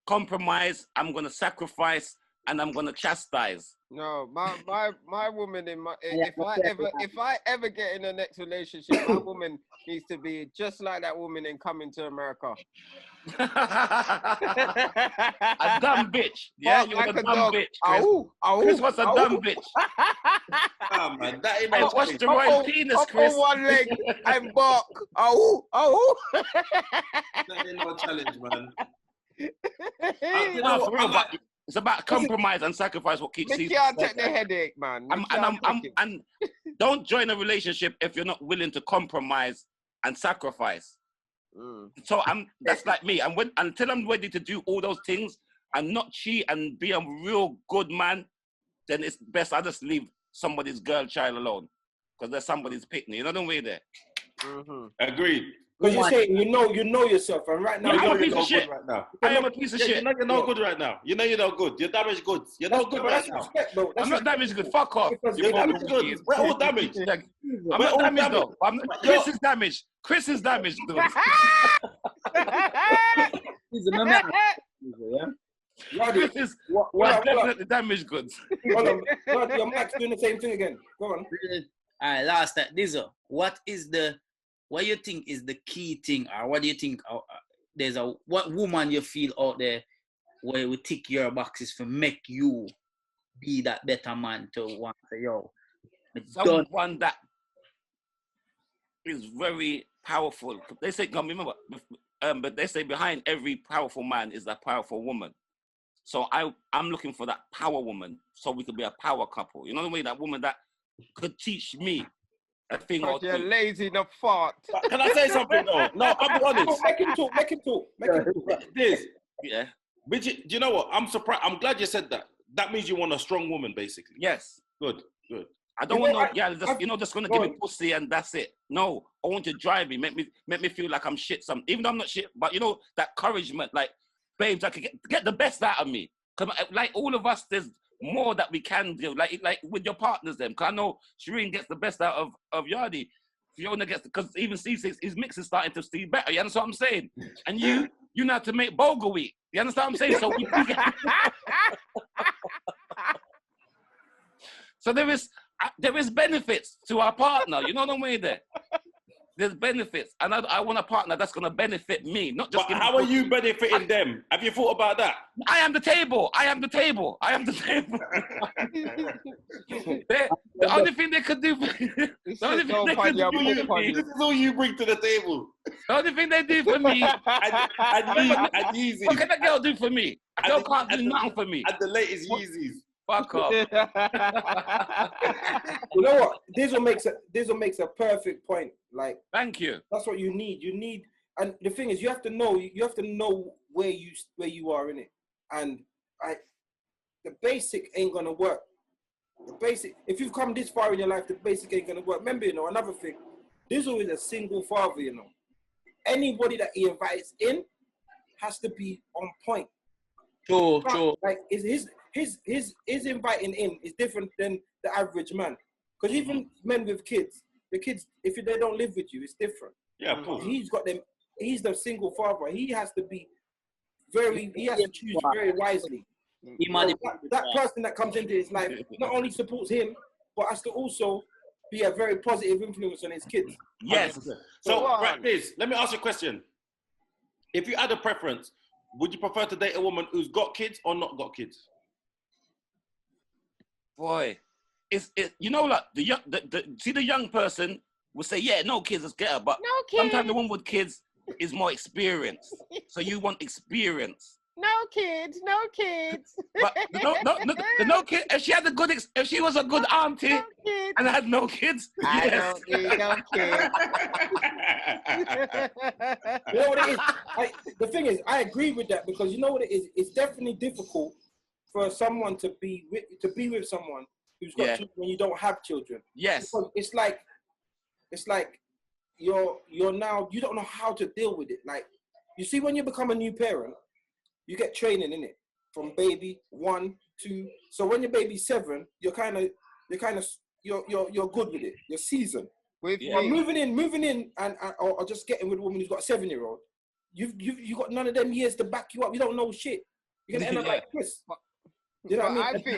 compromise, I'm gonna sacrifice, and I'm gonna chastise. No, my woman if I ever get in the next relationship, my woman needs to be just like that woman in Coming to America. A dumb bitch. Yeah, you're like a dumb bitch. Chris was a dumb bitch. Oh, man, that ain't no watch the right penis, Chris. On one leg and bark. That ain't no challenge, man. It's about compromise and sacrifice. What keeps Me Ceesix can't take safe. the headache, man. Me And can't take it. and don't join a relationship if you're not willing to compromise and sacrifice. So that's like me. And until I'm ready to do all those things and not cheat and be a real good man, then it's best I just leave somebody's girl child alone because they're somebody's picnic. You know the way there. Agreed. Because you're saying you know yourself, and right now I'm a you're piece no of shit. good right now. I am a piece of Yeah, shit. you know you're no good right now. You know you're no good. You're damaged goods. You're no good right now. Respect, bro. I'm not damaged good. Fuck off. You're damaged goods. We're all damaged. I'm We're not all damaged damaged. though. Chris is damaged. Chris is damaged, dude. He's a man. Yeah. Yardie, Chris is what definitely damaged goods. Hold on. Yardie, your mic's doing the same thing again. Go on. All right, last time, Dizzle, what you think is the key thing, or what do you think what woman you feel out there where will tick your boxes for make you be that better man to want to, yo, Someone that is very powerful. They say, remember, but they say behind every powerful man is a powerful woman. So I'm looking for that power woman so we could be a power couple. You know the way, that woman that could teach me a thing or You're two. lazy enough fart. Can I say something though? No, I'll be honest. Make him talk. This. Yeah. But do you know what? I'm surprised. I'm glad you said that. That means you want a strong woman, basically. Yes. Good. I don't want just gonna give me pussy and that's it. No, I want to drive me, make me feel like I'm shit. Even though I'm not shit, but you know that encouragement, like, babes, I can get the best out of me. Cause like all of us, there's more that we can do. Like with your partners, them. Cause I know Shireen gets the best out of Yardie. Fiona gets, because even Ceesix, his mix is starting to see better. You understand what I'm saying? And you know how to make bogle wheat. You understand what I'm saying? So so there is benefits to our partner. You know the way there. There's benefits, and I want a partner that's gonna benefit me, not just. But how are you benefiting them? Have you thought about that? I am the table. The only thing they could do. The only thing they could do for me. This is all you bring to the table. The only thing they do for me. and Yeezys. What can a girl do for me? A girl can't do nothing for me. And the latest Yeezys. Fuck off. You know what? Dizzle makes a perfect point. Like, thank you. That's what you need. You need, and the thing is, you have to know where you are in it. And the basic ain't gonna work. The basic, if you've come this far in your life, the basic ain't gonna work. Remember, another thing, Dizzle is a single father. Anybody that he invites in has to be on point. True. Like, his inviting in is different than the average man. Because even men with kids, the kids, if they don't live with you, it's different. Yeah, of course. He's got them. He's the single father. He has to choose very wisely. That person that comes into his life not only supports him, but has to also be a very positive influence on his kids. Yes. So, right, Liz, let me ask you a question. If you had a preference, would you prefer to date a woman who's got kids or not got kids? Boy, like the young person will say, yeah, no kids, let's get her. But sometimes the one with kids is more experienced. So you want experience. No kids. But no kid. If she was a good auntie and had no kids, I yes. don't need no kids. You know what it is? The thing is, I agree with that, because you know what it is? It's definitely difficult for someone to be with someone who's got children when you don't have children. Yes. Because it's like you're now, you don't know how to deal with it. Like, you see, when you become a new parent, you get training in it from baby 1, 2. So when your baby's 7, you're good with it. You're seasoned. Moving in or just getting with a woman who's got a 7-year-old, you got none of them years to back you up. You don't know shit. You're gonna end up like Chris. You know what I mean?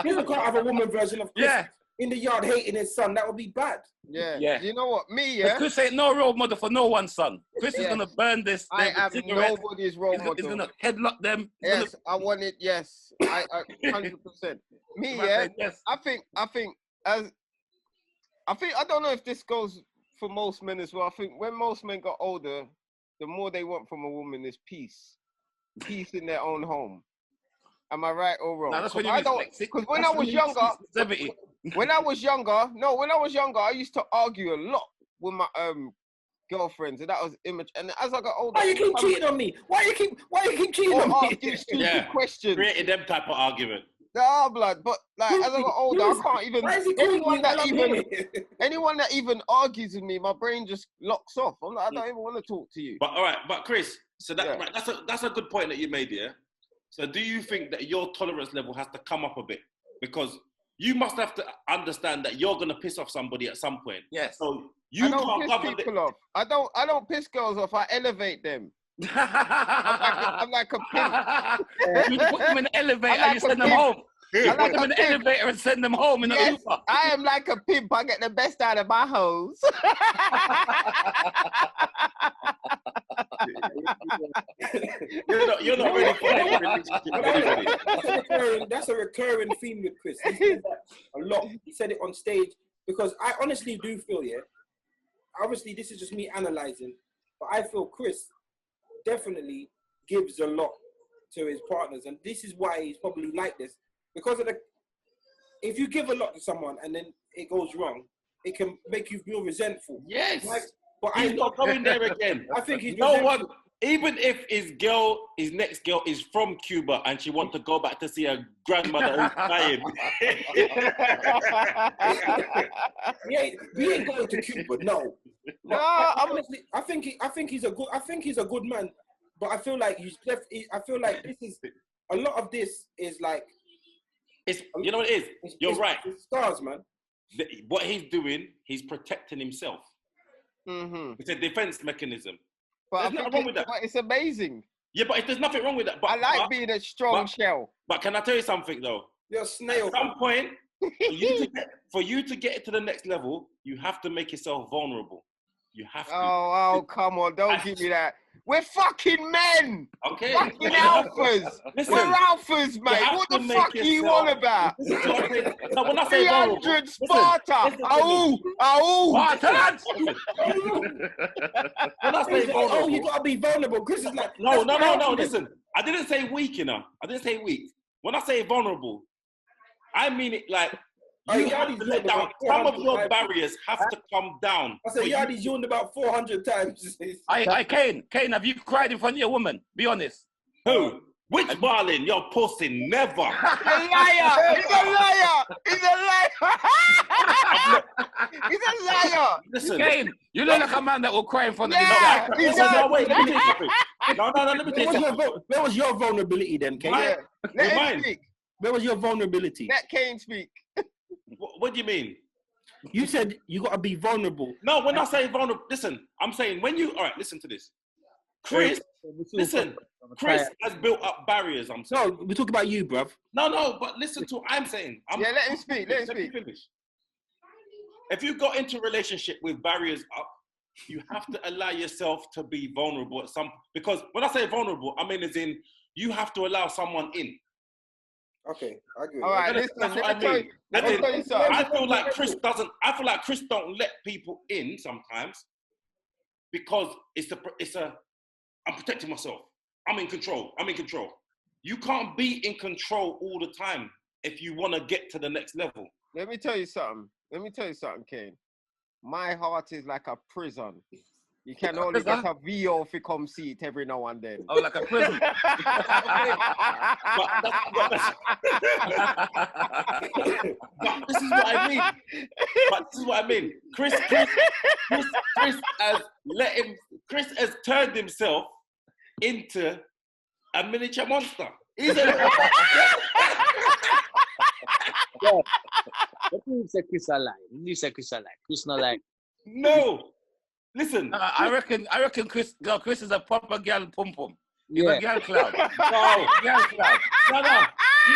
People can't have a woman version of Chris in the yard hating his son. That would be bad. Yeah. You know what? Me, Chris ain't no role model for no one, son. Chris is gonna burn this. I am nobody's role model. He's gonna headlock them. Yes, I want it. Yes, I 100%. Me, Yes. I think I don't know if this goes for most men as well. I think when most men got older, the more they want from a woman is peace in their own home. Am I right or wrong? No, that's when you I reach don't. like Because when I was younger, 70. when I was younger, I used to argue a lot with my girlfriends, and that was image. And as I got older, Why you keep cheating on me? Why you keep cheating on me? asking stupid questions. Created them type of argument. Nah, blood. But like as I got older, I can't even. Why is he calling Anyone me that while I'm even here? anyone that even argues with me, my brain just locks off. I'm like, I don't even want to talk to you. But all right, but Chris, so that Yeah. right, that's a good point that you made, yeah. So do you think that your tolerance level has to come up a bit? Because you must have to understand that you're gonna piss off somebody at some point. Yes. So you I don't can't piss govern people off. I don't piss girls off. I elevate them. I'm like a pimp. You put them in the elevator I like and you send a them pimp. home. You I put like them a in the pimp. elevator and send them home in the Yes, Uber. I am like a pimp. I get the best out of my hoes. You're not ready for any relationship. That's a recurring theme with Chris. He said that a lot. He said it on stage because I honestly do feel, yeah. Obviously, this is just me analyzing, but I feel Chris definitely gives a lot to his partners, and this is why he's probably like this because of the. If you give a lot to someone and then it goes wrong, it can make you feel resentful. Yes. Like, but He's not going there again. I think he's no resentful. one, even if his next girl is from Cuba and she wants to go back to see her grandmother who's dying. We ain't going to Cuba, no. No, Honestly, I think he's a good man, but I feel like I feel like this is a lot of this is like. You know what it is? You're right. It's stars, man. What he's doing, he's protecting himself. Mm-hmm. It's a defense mechanism. But There's nothing wrong with that. But it's amazing. Yeah, but there's nothing wrong with that. But, I like being a strong shell. But can I tell you something though? You're a snail. At some point, for you to get it to the next level, you have to make yourself vulnerable. You have to. Oh, come on. Don't give me that. We're fucking men. Okay. Fucking alphas. Listen, We're alphas, mate. have What to the make fuck are you on about? So when I say vulnerable, 300 Sparta. Ow. when I say vulnerable, you gotta be vulnerable. Chris is like, no. Listen, I didn't say weak, you know. I didn't say weak. When I say vulnerable, I mean it like you have to let down. Some of your barriers have to come down. I said, Yardie's yawned about 400 times. Kane, have you cried in front of your woman? Be honest. Who? Which Marlin? Your pussy never. He's a liar. He's a liar. He's a liar. He's a liar. Listen, Kane, you look like a man that will cry in front of his Yeah. wife. He's no, wait, let me tell you something. No, let me tell you something. Where was your vulnerability then, Kane? Mine. Let him Mine. speak. Where was your vulnerability? Let Kane speak. What do you mean? You said you gotta be vulnerable. No, when I say vulnerable, listen, I'm saying when you, all right, listen to this. Chris, listen, Chris has built up barriers, I'm saying. No, we're talking about you, bruv. No, but listen to what I'm saying. Let him speak. Let him speak. Finish. If you got into a relationship with barriers up, you have to allow yourself to be vulnerable at some, because when I say vulnerable, I mean as in, you have to allow someone in. Okay, I agree. All right, listen, let me tell you something. I feel like Chris don't let people in sometimes because I'm protecting myself. I'm in control. You can't be in control all the time if you want to get to the next level. Let me tell you something, Kane. My heart is like a prison. You can only get a VO if you come seat every now and then. Oh, like a prison. But this is what I mean. Chris has turned himself into a miniature monster. He's a What do you say Chris alive? Chris not like. No. Listen. I reckon Chris is a proper girl pum pum. He's a girl clown. No. Girl clown. No.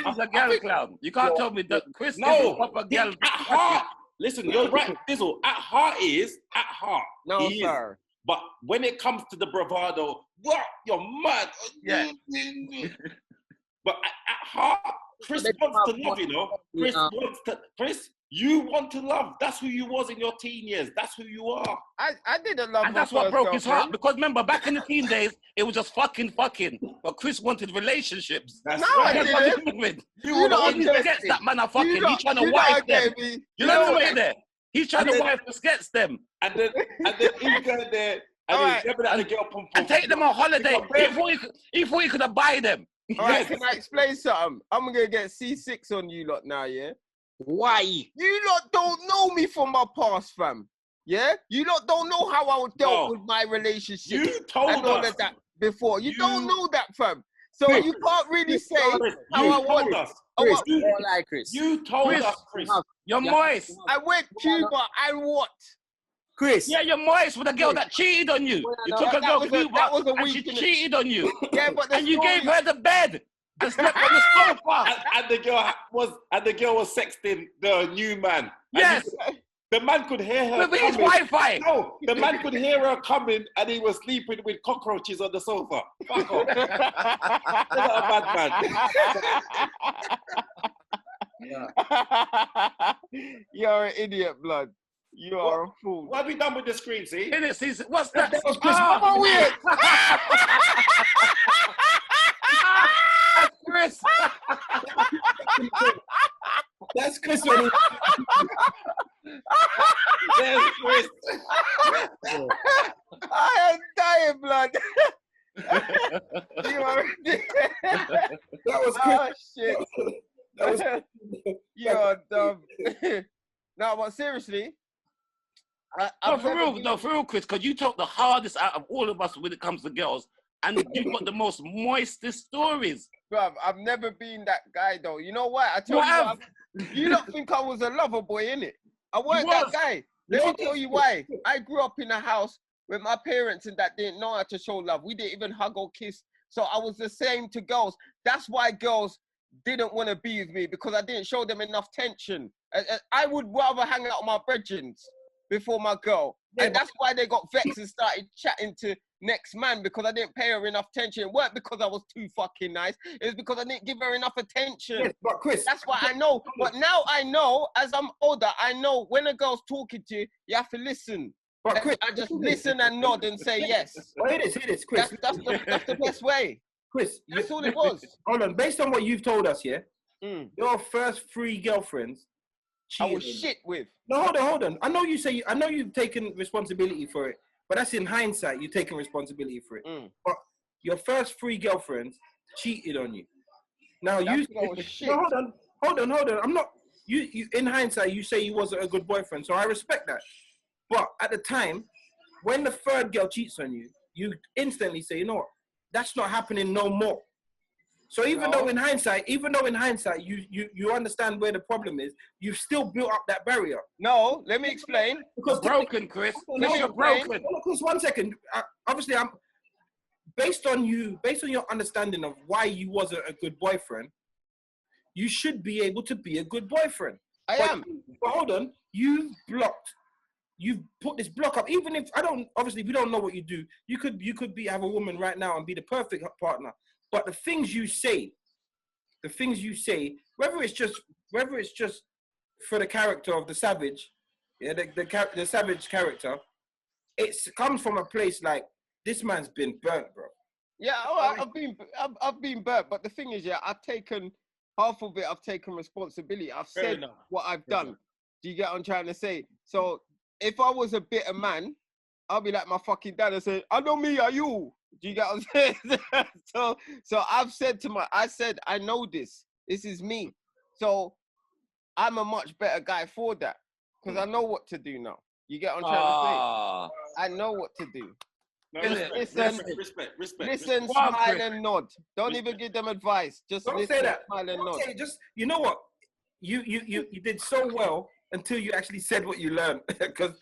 He's a girl clown. You can't tell me that Chris is a proper girl. At heart. Listen, you're right, Dizzle. At heart. No, he sir. Is. But when it comes to the bravado, what? You're mad. Yeah. But at heart, Chris wants to love, you know. Chris You want to love. That's who you was in your teen years. That's who you are. I didn't love And my that's what first broke his heart. girlfriend. Because remember, back in the teen days, it was just fucking. But Chris wanted relationships. That's No, right. I That's what didn't. he's with. You He not forgets interested. that man are fucking. You He's trying to not wife them. gave me. You know what there? He's trying to wife forgets them. And then he's going there and All he's grabbing at the girl pum pum. And take them on holiday. He thought he could buy them. All right, can I explain something? I'm gonna get Ceesix on you lot now, yeah? Why? You lot don't know me from my past, fam. Yeah? You lot don't know how I dealt with my relationship You told and all us. of that before. You You- don't know that, fam. So Chris, you can't really say Chris, how you I told want us. it. I want- You, like Chris. you told Chris, us, Chris. You're moist. I went Cuba and what? Chris. Yeah, you're moist with a girl that cheated on you. You took a That girl was a- Cuba that was a and she week, innit? cheated on you. Yeah, but the And you gave story- her the bed and slept on the sofa. And the girl was sexting the new man. And Yes. the man could hear her With his coming. Wi-Fi. No, the man could hear her coming and he was sleeping with cockroaches on the sofa. Fuck off. You're not a bad man. You're an idiot, blood. You are a fool. What have we done with the screen, see? In it, Ceesix. What's that? That was Chris. Ah, Oh, weird. that's Chris. That's Chris when he... There's Chris. I am dying, blood. You are That was Chris. Oh, shit. That was... You're dumb. No, but seriously, I've For never real, been- no, for real, Chris, because you talk the hardest out of all of us when it comes to girls, and you've got the most moistest stories. Bruv, I've never been that guy though. You know why? I told You you, have. you don't think I was a lover boy, innit? I weren't You that was. guy. Let me tell you why. I grew up in a house with my parents and that didn't know how to show love. We didn't even hug or kiss. So I was the same to girls. That's why girls didn't want to be with me, because I didn't show them enough tension. I would rather hang out with my brethren before my girl. And that's why they got vexed and started chatting to next man, because I didn't pay her enough attention. It weren't because I was too fucking nice. It was because I didn't give her enough attention. Yes, but Chris... That's what I know. But now I know, as I'm older, I know when a girl's talking to you, you have to listen. But Chris... I just listen and nod and say yes. Well, it is, Chris. That's the best way. Chris, That's all it was. Hold on. Based on what you've told us, yeah, Mm. your first 3 girlfriends I cheated. was shit with. No, hold on. I know you've taken responsibility for it, but that's in hindsight. You've taken responsibility for it. Mm. But your first 3 girlfriends cheated on you. Now That's you... because I was shit. No, hold on. I'm not... You in hindsight, you say you wasn't a good boyfriend, so I respect that. But at the time, when the 3rd girl cheats on you, you instantly say, you know what? That's not happening no more. So even though in hindsight, you understand where the problem is, you've still built up that barrier. No, let me explain. Because Broken, Chris. Let me You're explain. broken. Chris, 1 second. Obviously, I'm based on your understanding of why you wasn't a good boyfriend. You should be able to be a good boyfriend. I am. But hold on, you've put this block up. Even if obviously we don't know what you do. You could have a woman right now and be the perfect partner. But the things you say, whether it's just for the character of the savage, yeah, the savage character, it comes from a place like, this man's been burnt, bro. Yeah, all right, I've been burnt, but the thing is, yeah, I've taken half of it. I've taken responsibility. I've Fair said enough. what I've done. Do you get what I'm trying to say? So if I was a bitter man, I'll be like my fucking dad and say, "I know me, are you?" Do you get what I'm saying? so I've said I know this. This is me. So I'm a much better guy for that, because I know what to do now. You get what I'm trying to say? I know what to do. No, Listen, respect. Listen, Go on, smile Chris. and nod. Don't even give them advice. Just Don't listen, say that. smile and nod. Okay, just, you know what? You did so well until you actually said what you learned. Because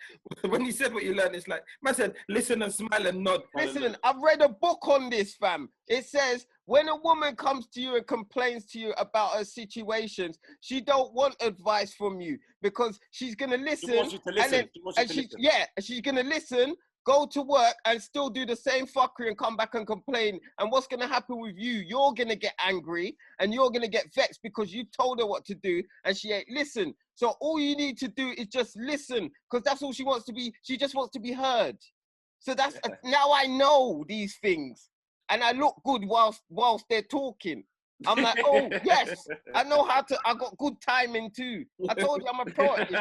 when you said what you learned, it's like, man said, listen and smile and nod. Listen, I've read a book on this, fam. It says when a woman comes to you and complains to you about her situations, she don't want advice from you, because she's gonna listen. She wants you to listen. She's gonna listen, go to work and still do the same fuckery and come back and complain. And what's going to happen with you? You're going to get angry and you're going to get vexed because you told her what to do and she ain't listen. So all you need to do is just listen, because that's all she wants to be. She just wants to be heard. So that's now I know these things and I look good whilst they're talking. I'm like, oh, yes, I know how to, I got good timing too. I told you I'm a pro at this.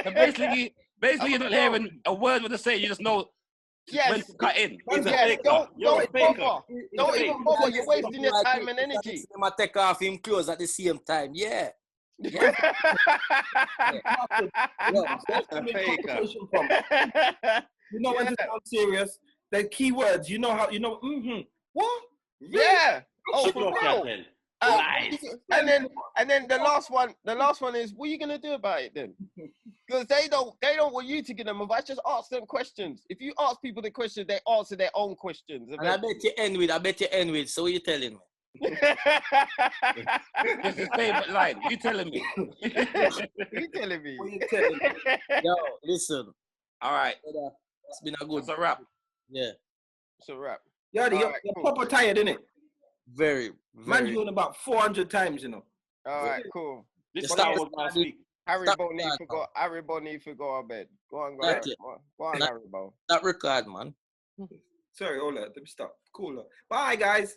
So basically you're not hearing a word what they say, you just know when to cut in. Yes, don't even bother. Don't even bother, you're wasting your time and energy. I take off him clothes at the same time, yeah. You know when to sound serious. The key words, you know how, you know, what? Really? Yeah. Oh, for Look real. at then. Nice. And then the last one is, what are you gonna do about it then? Because they don't want you to give them advice. Just ask them questions. If you ask people the questions, they answer their own questions. And I bet you end with. So what you telling me? This is favorite line. You telling me? You telling me? What you telling me? Yo, listen. All right. It's been a good. It's a wrap. Yeah. It's a wrap. Yardie, you're proper tired, innit? Very. Man, doing about 400 times, you know. All right, cool. This Just Star start Wars last week. Harry Stop Boney that, forgot. Harry Boney forgot our bed. Go on, That's it. Go on, That- Harry Bo. That record, man. Sorry, hold on. Let me stop. Cool. Bye, guys.